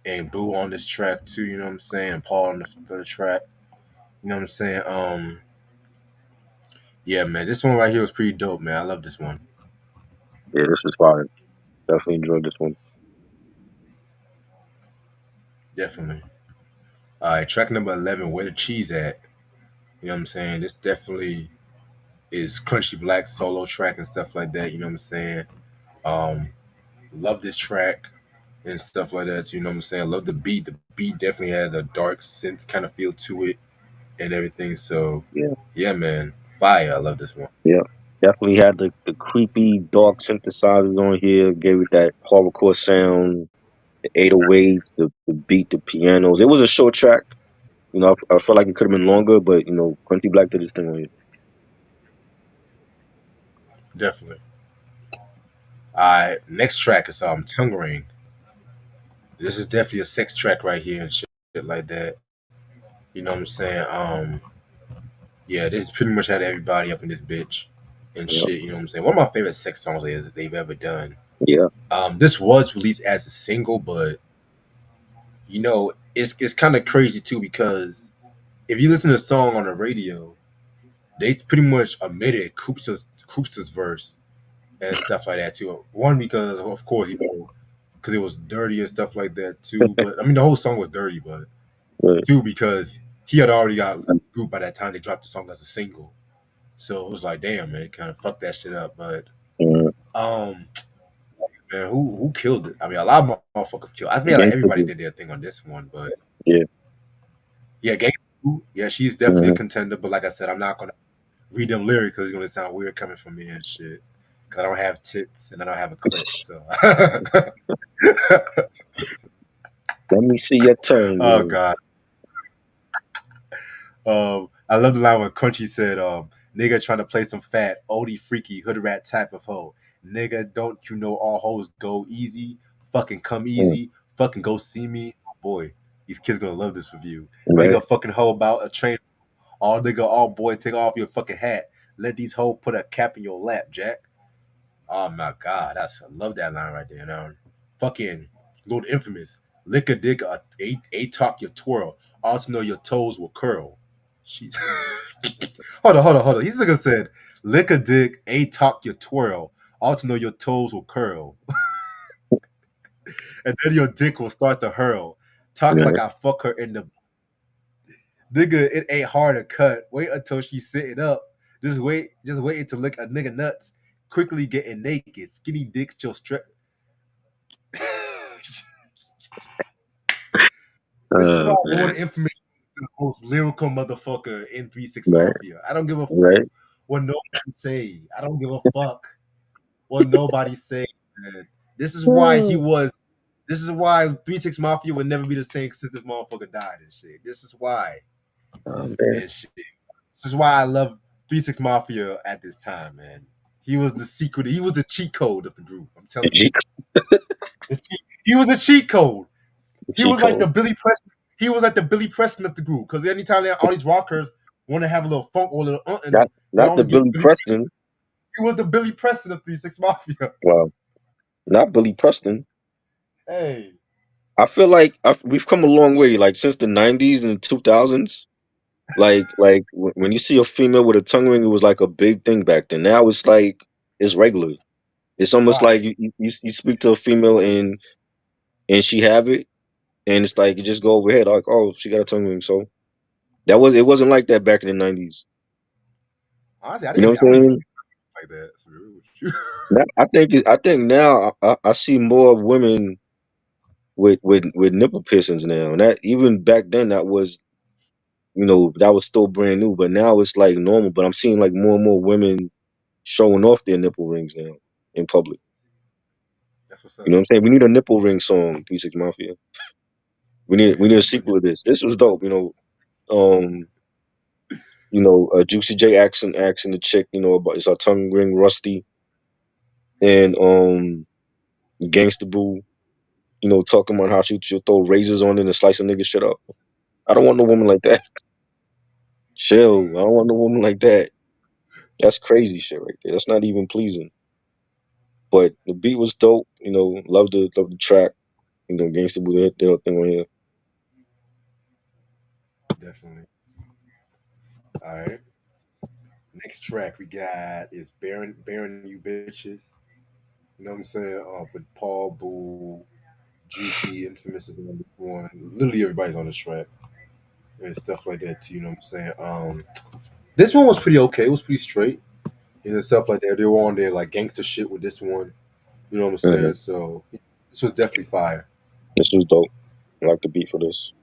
and Boo on this track too. You know what I'm saying? Paul on the track. You know what I'm saying? Yeah, man. This one right here was pretty dope, man. I love this one. Yeah, this was fire. Definitely enjoyed this one. Definitely. All right, track number 11. Where the cheese at? You know what I'm saying? This definitely is Crunchy Black solo track and stuff like that. You know what I'm saying? Um, love this track and stuff like that. So, you know what I'm saying? Love the beat. The beat definitely had a dark synth kind of feel to it and everything. So, Yeah. yeah, man, fire. I love this one. Yeah. Definitely had the creepy dark synthesizers on here, gave it that horrorcore sound, the 808s, the beat, the pianos. It was a short track. I felt like it could have been longer, but Quincy Black did his thing on it. Definitely. All right, next track is Tongue Ring. This is definitely a sex track right here and shit like that. You know what I'm saying? Yeah, this pretty much had everybody up in this bitch and Yeah. shit. You know what I'm saying? One of my favorite sex songs is they've ever done. Yeah. This was released as a single, but it's kind of crazy too because if you listen to the song on the radio, they pretty much omitted Koopsta's verse and stuff like that too. One because of course because it was dirty and stuff like that too. But I mean the whole song was dirty, but Right. two because he had already got a group by that time they dropped the song as a single. So it was like, damn, man, kind of fucked that shit up. But Mm, um, man, who killed it? I mean, a lot of motherfuckers killed. I feel like Gangsta everybody did. did their thing on this one, but Yeah. yeah, Gang, yeah, she's definitely a Hmm. contender. But like I said, I'm not gonna read them lyrics because it's gonna sound weird coming from me and shit. Cause I don't have tits and I don't have a clip. So, Let me see your tongue oh ring. god. I love the line when Crunchy said, "Nigga trying to play some fat, oldie, freaky, hood rat type of hoe. Nigga, don't you know all hoes go easy? Fucking come Mm, easy. Fucking go see me. Oh, boy, these kids gonna love this review. right. Nigga, fucking hoe about a train. All nigga, all boy, take off your fucking hat. Let these hoes put a cap in your lap, Jack." Oh my god, I love that line right there. Fucking Lord Infamous. Lick a dick, a talk your twirl. Also know your toes will curl. She's hold on. These niggas said, lick a dick, a talk your twirl. Also know your toes will curl. And then your dick will start to hurl. Talk like Right. I fuck her in the nigga, it ain't hard to cut. Wait until she's sitting up. Just wait until lick a nigga nuts. Quickly getting naked. Skinny dicks just strip. This is why Man. Lord Infamous is the most lyrical motherfucker in 3 6 Right. Mafia. I don't give a fuck Right. what nobody say. I don't give a fuck what nobody say, man. This is why he Oh, was. This is why 3 6 Mafia would never be the same since this motherfucker died and shit. This is why man. and shit. This is why I love 3 6 Mafia at this time, man. He was the secret. He was the cheat code of the group. I'm The telling you, G, he was a cheat code. the He G was like code. the Billy Preston. He was like the Billy Preston of the group. Because anytime all these rockers want to have a little funk or a little in Not them, they not the always get Billy Billy. Preston. He was the Billy Preston of 3 6 Mafia. Well, not Billy Preston. Hey, I feel like we've come a long way. Like since the '90s and 2000s. When you see a female with a tongue ring, it was like a big thing back then. Now it's like it's regular. It's almost right. like you speak to a female and she have it, and it's like you just go overhead like, oh, she got a tongue ring. So it wasn't like that back in the '90s. Honestly, You know what I I'm didn't even saying? think like that. To be real with you. Now, I think now I see more women with nipple piercings now. And that even back then that was still brand new, but now it's like normal. But I'm seeing like more and more women showing off their nipple rings now. in public. That's what's You know up. what I'm saying? We need a nipple ring song, P6 Mafia. We need a sequel to this. This was dope. Um, JuicyJ asking the chick, about is her tongue ring rusty, and Gangsta Boo, talking about how she'll throw razors on it and slice a nigga shit up. I don't want no woman like that. Chill. I don't want no woman like that. That's crazy shit right there. That's not even pleasing. But the beat was dope. Love the track. Gangsta Boo, their thing on here. Definitely. All right. Next track we got is Baron You Bitches. You know what I'm saying? With Paul, Boo, Juicy, Infamous is on this one. Literally everybody's on this track and stuff like that too. You know what I'm saying? This one was pretty okay. It was pretty straight. Stuff like that. They were on there like gangster shit with this one. You know what I'm Mhm. saying? So this was definitely fire. This was dope. I like the beat for this.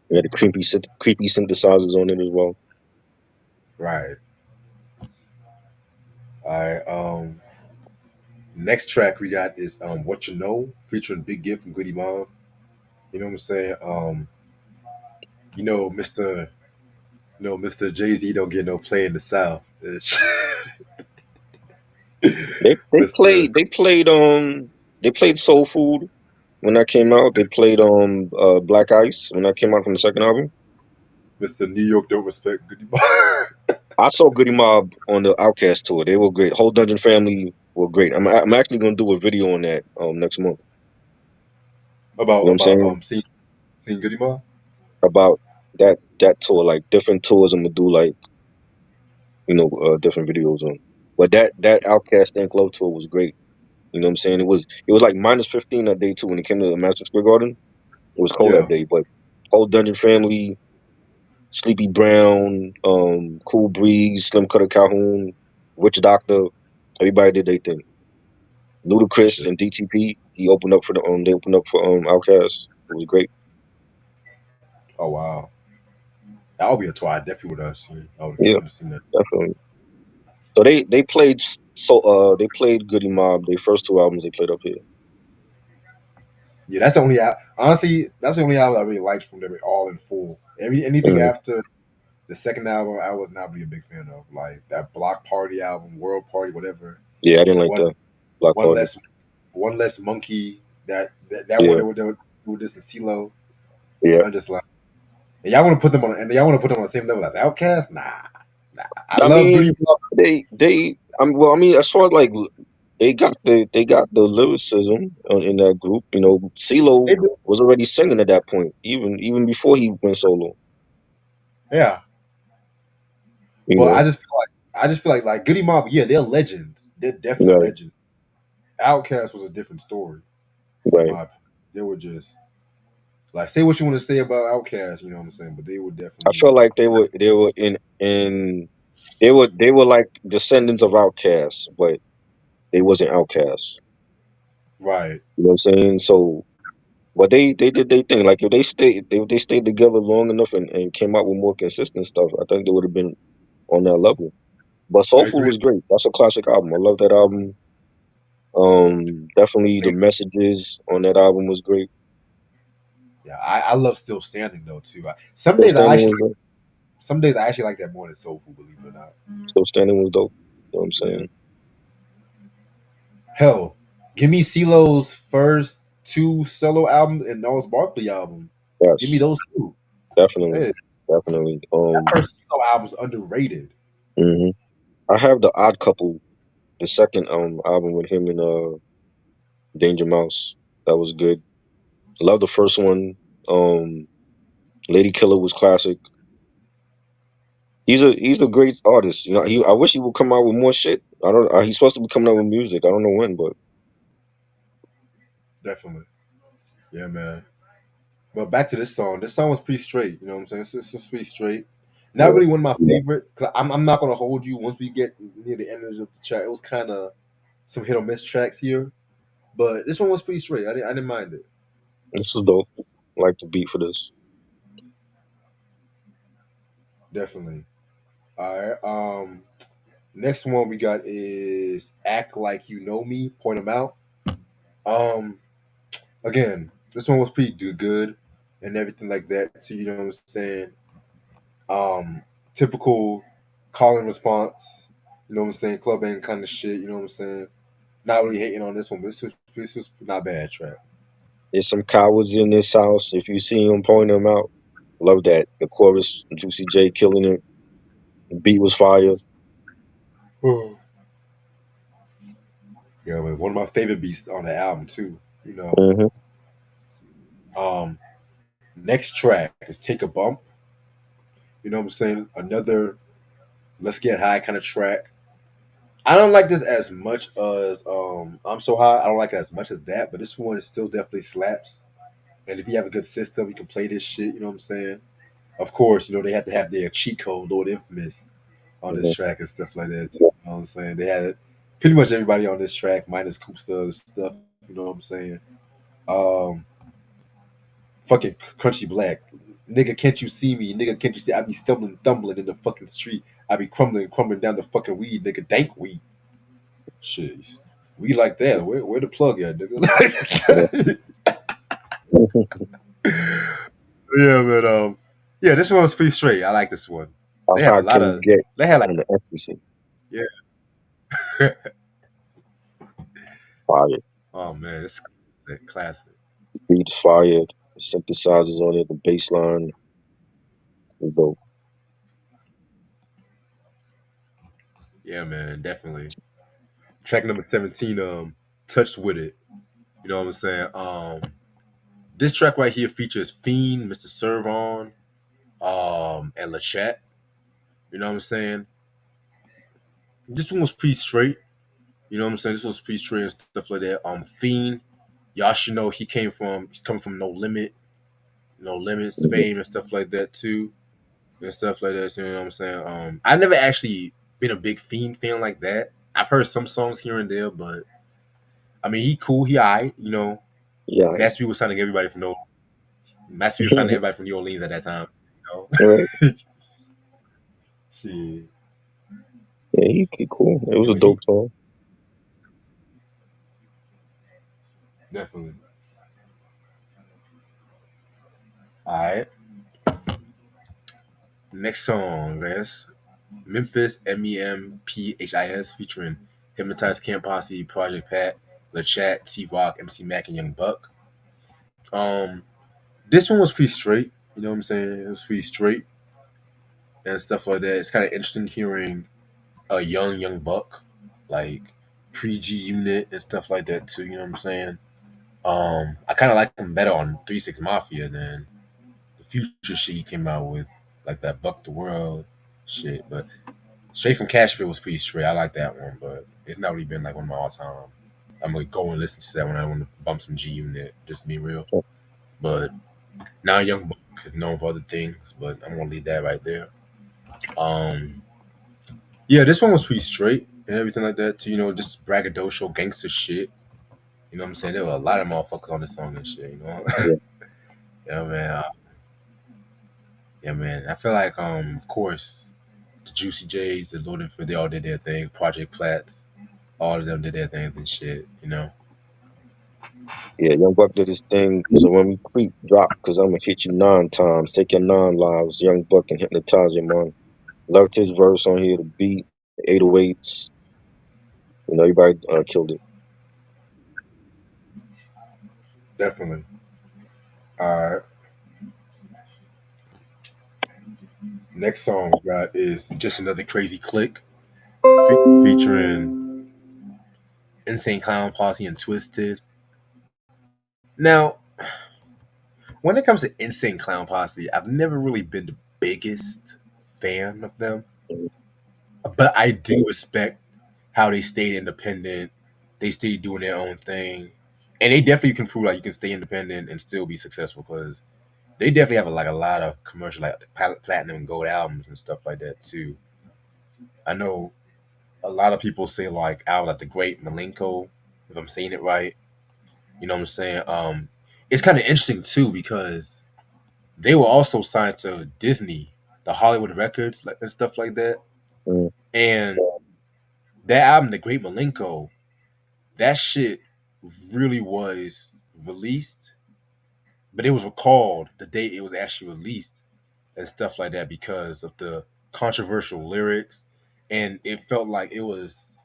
We had the creepy synthesizers on it as well. Right. All right. Next track we got is What You Know featuring Big Gift from Goody Mob. You know what I'm saying? Mr. Mr. Jay Z don't get no play in the South. They they Mr. played they played they played Soul Food when that came out. They played Black Ice when that came out from the second album. Mr. New York don't respect Goody Mob. I saw Goody Mob on the Outcast tour. They were great. Whole Dungeon Family were great. I'm actually gonna do a video on that next month. You about know what I'm about saying? seeing Goody Mob. About that tour, like different tours I'm gonna do like, different videos on. But that Outcast and Club tour was great. You know what I'm saying? It was like -15 that day too when it came to Madison Square Garden. It was cold that Yeah, day, but Whole Dungeon Family, Sleepy Brown, Cool Breeze, Slim Cutter Calhoun, Witch Doctor, everybody did their thing. Ludacris shit. and DTP, he opened up for they opened up for Outkast. It was great. Oh wow, that would be a tour I definitely would have seen. I would Yeah, definitely seen that. definitely. So they played Goody Mob. Their first two albums they played up here. Yeah, that's the only honestly that's the only album I really liked from them all in full. Anything Mhm. after the second album, I was not really a big fan of. Like that Block Party album, World Party, whatever. Yeah, I didn't like One the Black one Party. less one less monkey. That one Yeah, they would do this in CeeLo. yeah. I'm just like, and y'all want to put them on, and y'all want to put them on the same level as Outkast? Nah. I I love Goody mean, Mob. as far as like they got the lyricism in that group. They CeeLo do, was already singing at that point, even before he went solo. yeah. You But know, I just feel like Goody Mob. Yeah, they're legends. They're definitely right, legends. Outkast was a different story, in right. my opinion. They were just like say what you want to say about Outkast. You know what I'm saying? But they were I definitely felt like they were in they were like descendants of Outcasts, but they wasn't Outcasts. right. You know what I'm saying? So, but they did their thing. Like if they stayed together long enough and came out with more consistent stuff, I think they would have been on that level. But I Soul Food agree. was great. That's a classic album. I love that album. Definitely the messages on that album was great. Yeah, I love Still Standing though too. Some Still days I Standing actually was dope. some days I actually like that more than Soul Food, believe it or not. Still Standing was dope. You know what I'm Yeah. saying? Hell, give me CeeLo's first two solo albums and Gnarls Barkley album. Give me Yes, those two. definitely, Hey, definitely. that first CeeLo album's underrated. Mhm. I have the Odd Couple, the second album with him and Danger Mouse. That was good. Love the first one. Um, Lady Killer was classic. He's a great artist. I wish he would come out with more shit. I don't. He's supposed to be coming out with music. I don't know when, but Definitely. Yeah, man. But back to this song. This song was pretty straight. You know what I'm saying? It's pretty straight. Not yeah, really one of my favorites. Cause I'm not gonna hold you. Once we get near the end of the track, it was kind of some hit or miss tracks here. But this one was pretty straight. I didn't mind it. this is dope. I like the beat for this. Definitely. All right. Next one we got is "Act Like You Know Me." Point them out. Um, Again, this one was pretty good and everything like that. So you know what I'm saying. Um, Typical call and response. You know what I'm saying. Club bang kind of shit. You know what I'm saying. Not really hating on this one, but this was not bad track. There's some cowards in this house. If you see them, point them out. Love that. The chorus, Juicy J killing it. The beat was fire. Yeah, man, one of my favorite beats on the album too. You know. Hmm. Um, Next track is "Take a Bump." You know what I'm saying? Another "Let's Get High" kind of track. I don't like this as much as "I'm So High." I don't like it as much as that, but this one is still definitely slaps. And if you have a good system, you can play this shit. You know what I'm saying? Of course, they have to have their cheat code, Lord Infamous, on this Hmm. track and stuff like that. You know what I'm saying? They had it, pretty much everybody on this track, minus Koopsta and stuff. You know what I'm saying? Um, Fucking Crunchy Black. Nigga, can't you see me? Nigga, can't you see? I be stumbling, thumbling in the fucking street. I be crumbling down the fucking weed, nigga. Dank weed. Shit. We like that. Where the plug at, Yeah. nigga? Yeah, but yeah, this one was pretty straight. I like this one. How They had a high lot can you of. get They had like on the ecstasy? yeah. Fire. Oh man, it's classic. Beats fired. The synthesizers on it. The bass line. Dope. Yeah, man, definitely. Track number 17, touched with it. You know what I'm saying? This track right here features Fiend, Mr. Servon, and Lachette. You know what I'm saying? This one was pretty straight. You know what I'm saying? This was pretty straight and stuff like that. Fiend, y'all should know he's coming from No Limit, No Limits Mhm. fame and stuff like that too. And stuff like that. So, you know what I'm saying? I never actually been a big Fiend fan like that. I've heard some songs here and there, but I mean he cool, he alright, Yeah. Master P was signing everybody from No Master P was signing everybody from New Orleans at that time. Right. Shit. Yeah, he cool. It was a He dope song. definitely. Alright. Next song, guys. Memphis MEMPHIS featuring Hypnotized Camp Posse, Project Pat, LeChat, T Rock, MC Mac, and Young Buck. Um, this one was pretty straight. You know what I'm saying? It was pretty straight and stuff like that. It's kind of interesting hearing a young Buck, like pre G Unit and stuff like that too. You know what I'm saying? I kind of like him better on 3-6 Mafia than the future shit he came out with, like that Buck the World shit. But Straight from Cashville was pretty straight. I like that one, but it's not really been like one of my all time. I'm gonna go and listen to that when I want to bump some G Unit, just to be real. But now Young Buck is known for other things, but I'm gonna leave that right there. Um, yeah, this one was pretty straight and everything like that too. Just braggadocio gangster shit. You know what I'm saying? There were a lot of motherfuckers on this song and shit. Yeah. Yeah, man. Yeah, man. I feel like, of course, the Juicy J's, the Lord and they all did their thing. Project Plats, all of them did their things and shit. Yeah, Young Buck did his thing. So when we creep drop, cause I'ma hit you 9 times, take your 9 lives. Young Buck and hypnotize your mind. Loved his verse on here, the beat, the 808s. Everybody killed it. Definitely. All right. Next song we got is Just Another Crazy Click featuring Insane Clown Posse and Twisted. Now, when it comes to Insane Clown Posse, I've never really been the biggest fan of them, but I do respect how they stayed independent. They stayed doing their own thing, and they definitely can prove like you can stay independent and still be successful because they definitely have like a lot of commercial like platinum and gold albums and stuff like that too. I know a lot of people say like out like the Great Malenko, if I'm saying it right. You know what I'm saying? It's kind of interesting too because they were also signed to Disney, the Hollywood Records, like and stuff like that. Mm. And that album, The Great Malenko, that shit really was released, but it was recalled the date it was actually released and stuff like that because of the controversial lyrics, and it felt like it was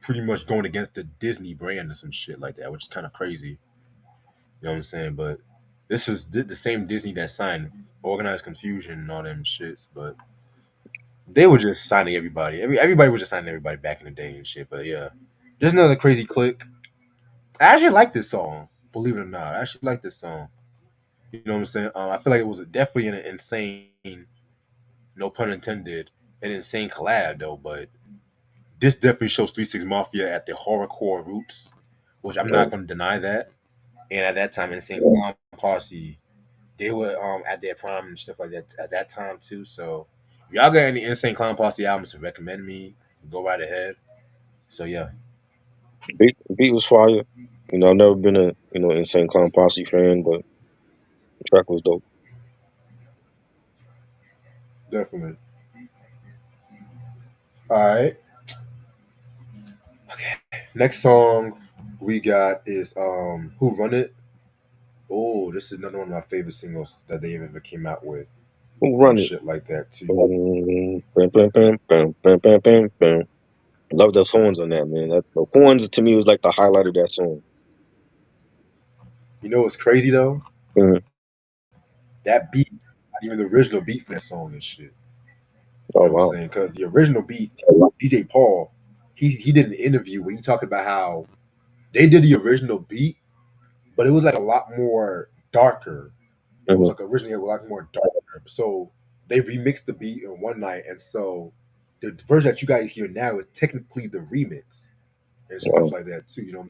pretty much going against the Disney brand or some shit like that, which is kind of crazy. You know what I'm saying? But this is the same Disney that signed Organized Confusion and all them shits, but they were just signing everybody. Everybody was just signing everybody back in the day and shit. But yeah, just another crazy click. I actually like this song, believe it or not. I actually like this song. You know what I'm saying? I feel like it was definitely an insane, no pun intended, an insane collab though. But this definitely shows 3 6 Mafia at the horrorcore roots, which I'm Right. not going to deny that. And at that time, Insane Clown Posse, they were at their prime and stuff like that at that time too. So if y'all got any Insane Clown Posse albums to recommend me, go right ahead. So yeah, Beat was fire. You know, I've never been a Insane Clown Posse fan, but the track was dope. definitely. All right. Next song we got is Who Run It. Oh, this is another one of my favorite singles that they ever came out with Who and run it? shit like that too. Bam, bam, bam, bam, bam, bam, bam, bam. Love the horns on that, man. The horns to me was like the highlight of that song. You know what's crazy though? Mhm. That beat, not even the original beat for that song and shit. You Oh know what I'm wow. saying? Because the original beat, DJ Paul, he did an interview where he talked about how they did the original beat, but it was like a lot more darker. It was Hmm. like originally a lot more darker. So they remixed the beat in one night, and so the version that you guys hear now is technically the remix and stuff Wow. like that too. You know,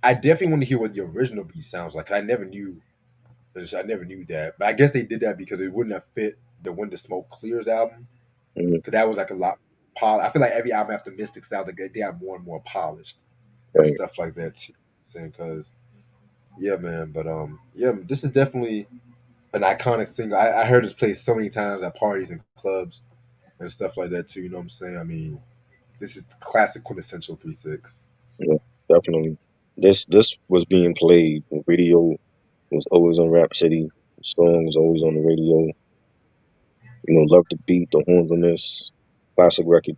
I definitely want to hear what the original beat sounds like. I never knew that, but I guess they did that because it wouldn't have fit the When the Smoke Clears album Hmm. because that was like a lot. I feel like every album after Mystic Style, they got more and more polished and Right. stuff like that too. Saying because yeah, man, but yeah, this is definitely an iconic single. I heard this played so many times at parties and clubs and stuff like that too. You know what I'm saying? I mean, this is classic quintessential 3 6. Yeah, definitely. This was being played. The video was always on Rap City. The song was always on the radio. You know, love the beat, the horns on this. Classic record.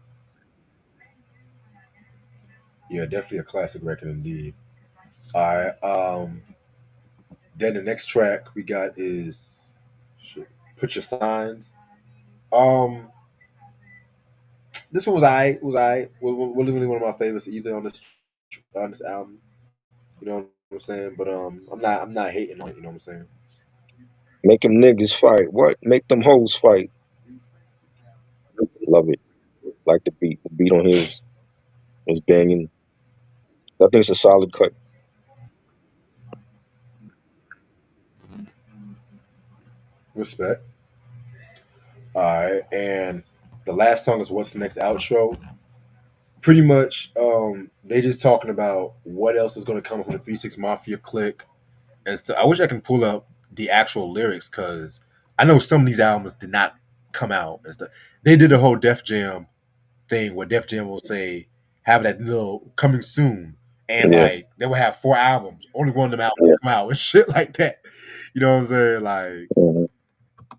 Yeah, definitely a classic record indeed. All right. Then the next track we got is shit, Put Your Signs. Um, this one was I was I was really one of my favorites either on this album. You know what I'm saying? But I'm not hating on it. You know what I'm saying? Make them niggas fight. What? Make them hoes fight. Love it. Like the beat. The beat on his is banging. I think it's a solid cut. Respect. All right, and the last song is What's the Next Outro. Pretty much, they just talking about what else is going to come from the 3 6 Mafia clique and stuff. I wish I can pull up the actual lyrics because I know some of these albums did not come out and stuff. They did a whole Def Jam thing where Def Jam will say have that little coming soon, and Yeah. like they will have 4 albums, only one of them albums come out and shit like that. You know what I'm saying? Like, Mhm.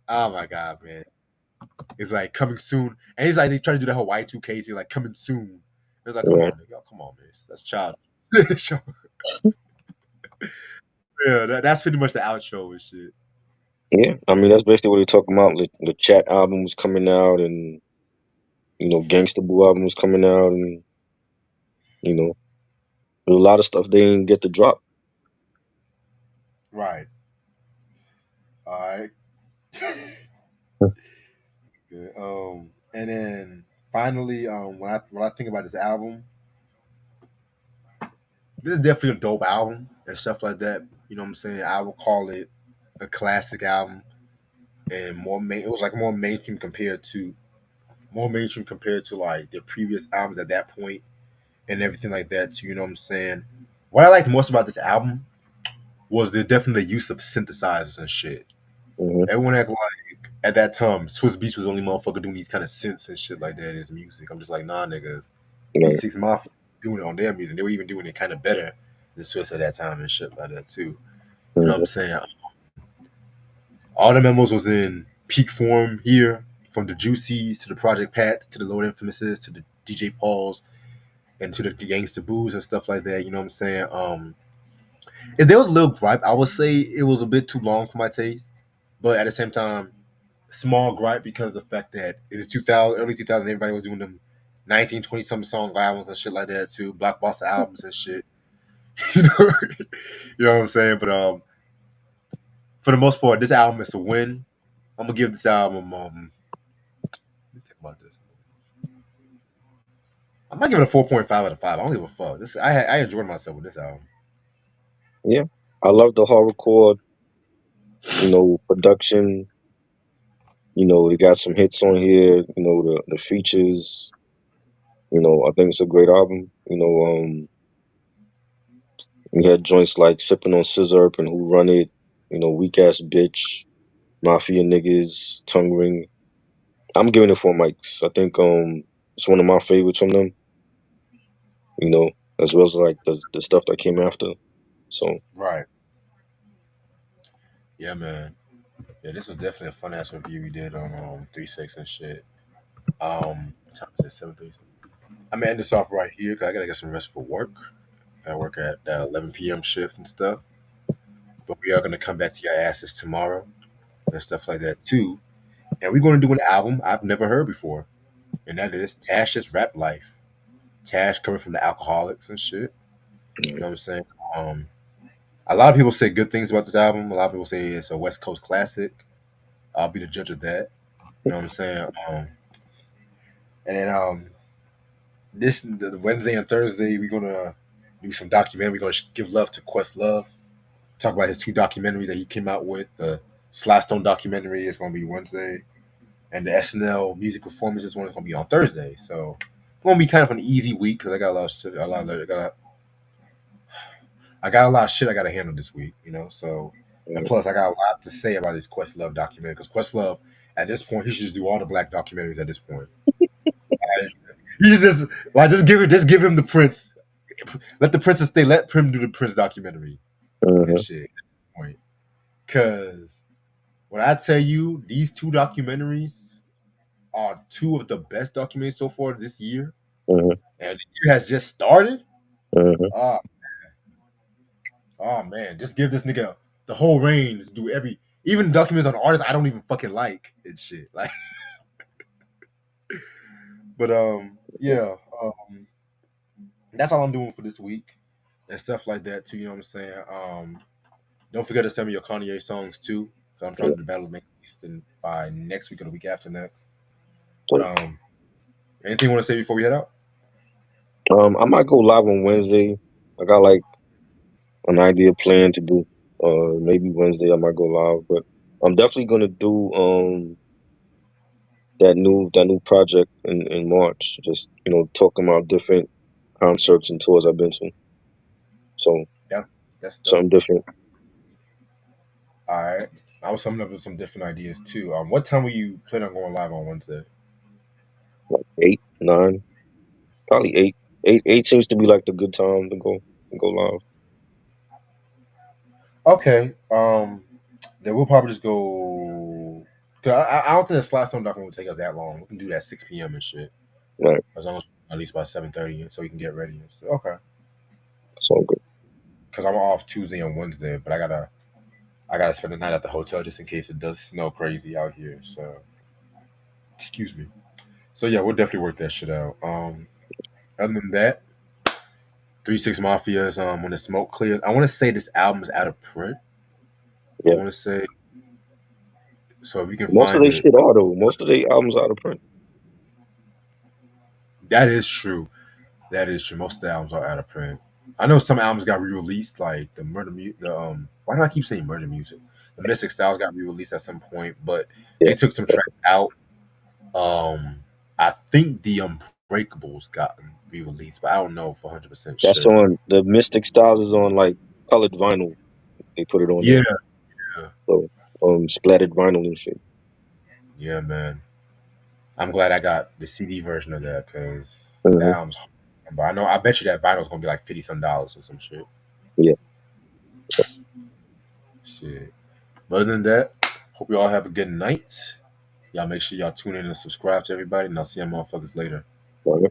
oh my god, man. It's like coming soon, and he's like they try to do the whole Y2K thing, like coming soon. It's like, come Yeah. on, nigga, come on, man, that's child. Yeah, that's pretty much the outro and shit. Yeah. I mean, that's basically what they're talking about. The Chat album was coming out, and Gangsta Boo album was coming out, and you know, there's a lot of stuff they didn't get to drop. Right. All right. Good. And then finally, when I think about this album, this is definitely a dope album and stuff like that. You know what I'm saying? I would call it a classic album and it was like more mainstream compared to like their previous albums at that point and everything like that too, you know what I'm saying? What I liked most about this album was the definitely use of synthesizers and shit. Hmm. Everyone act like at that time, Swiss Beats was the only motherfucker doing these kind of synths and shit like that in his music. I'm just like, nah, niggas. Right. 3 6 Mafia doing it on their music. They were even doing it kind of better than Swiss at that time and shit like that too. You know what I'm Mhm. saying? All the memos was in peak form here, from the Juicies to the Project Pats to the Lord Infamouses to the DJ Pauls and to the Gangsta Boos and stuff like that. You know what I'm saying? If there was a little gripe, I would say it was a bit too long for my taste, but at the same time, small gripe because of the fact that in the 2000, early 2000, everybody was doing them 19, 20 something song albums and shit like that too, blockbuster albums and shit. you know, you know what I'm saying? But for the most part, this album is a win. I'm gonna give this album. Let me think about this. I might give it a 4.5 out of 5. I don't give a fuck. This I enjoyed myself with this album. Yeah, I love the horrorcore, production. They got some hits on here. The features. I think it's a great album. We had joints like Sipping on Scissor and Who Run It. Weak Ass Bitch, Mafia Niggas, Tongue Ring. I'm giving it 4 mics. I think it's one of my favorites from them. You know, as well as like the stuff that came after. So Right. Yeah, man. Yeah, this was definitely a fun ass review we did on 3 6 and shit. What time is it? 7:30. I'm gonna end this off right here because I gotta get some rest for work. I work at that 11 p.m. shift and stuff. But we are gonna come back to your asses tomorrow and stuff like that too. And we're gonna do an album I've never heard before, and that is Tash's Rap Life. Tash coming from the Alcoholics and shit. You know what I'm saying? Um, a lot of people say good things about this album. A lot of people say it's a West Coast classic. I'll be the judge of that. You know what I'm saying? And then this the Wednesday and Thursday we're gonna do some documentary. We're gonna give love to Questlove. Talk about his 2 documentaries that he came out with. The Sly Stone documentary is gonna be Wednesday, and the SNL music performances one is gonna be on Thursday. So it's gonna be kind of an easy week because I got a lot of shit, I got a lot of shit I got to handle this week. You know, so and plus I got a lot to say about this Questlove documentary because Questlove at this point he should just do all the black documentaries at this point. You just give him the Prince. Let the Princess stay. Let Prim do the Prince documentary and uh shit. At this point, because when I tell you these 2 documentaries are 2 of the best documentaries so far this year, uh and the year has just started. uh Oh, oh man, just give this nigga the whole range. Do every even documents on artists I don't even fucking like and shit. Like, but yeah, that's all I'm doing for this week and stuff like that too. You know what I'm saying? Don't forget to send me your Kanye songs too. So I'm trying yeah. to battle make Easton by next week or the week after next. But So, anything you want to say before we head out? I might go live on Wednesday. I got like an idea plan to do. Maybe Wednesday I might go live, but I'm definitely gonna do that new project in March. Just talking about different concerts and tours I've been to. So Yeah, that's dope. something different. All right. I was coming up with some different ideas too. What time were you planning on going live on Wednesday? Like 8, 9, probably 8. Eight seems to be like the good time to go live. Okay. Then we'll probably just go. 'Cause I don't think the Slide Stone document will take us that long. We can do that 6 p.m. and shit. Right. As long as at least by 7:30, so we can get ready. And stuff. Okay. That's all good. Because I'm off Tuesday and Wednesday, but I gotta spend the night at the hotel just in case it does snow crazy out here. So excuse me. So yeah, we'll definitely work that shit out. Other than that, 3 6 Mafia is when the smoke clears. I want to say this album is out of print. I Yeah. want to say so if you can Most of find their it. shit are though. Most of their albums are out of print. That is true. That is true. Most of the albums are out of print. I know some albums got re-released, like the Murder Music. The why do I keep saying Murder Music? The Mystic Styles got re-released at some point, but Yeah. they took some tracks out. I think the Unbreakables got re-released, but I don't know for 100% That's sure. on the Mystic Styles is on like colored vinyl. They put it on Yeah, there. So splattered vinyl and shit. Yeah, man. I'm glad I got the CD version of that because that Mhm. album's. But I know I bet you that vinyl's gonna be like $50 or some shit. Yeah. Shit. But other than that, hope you all have a good night. Y'all make sure y'all tune in and subscribe to everybody, and I'll see you motherfuckers later. Okay.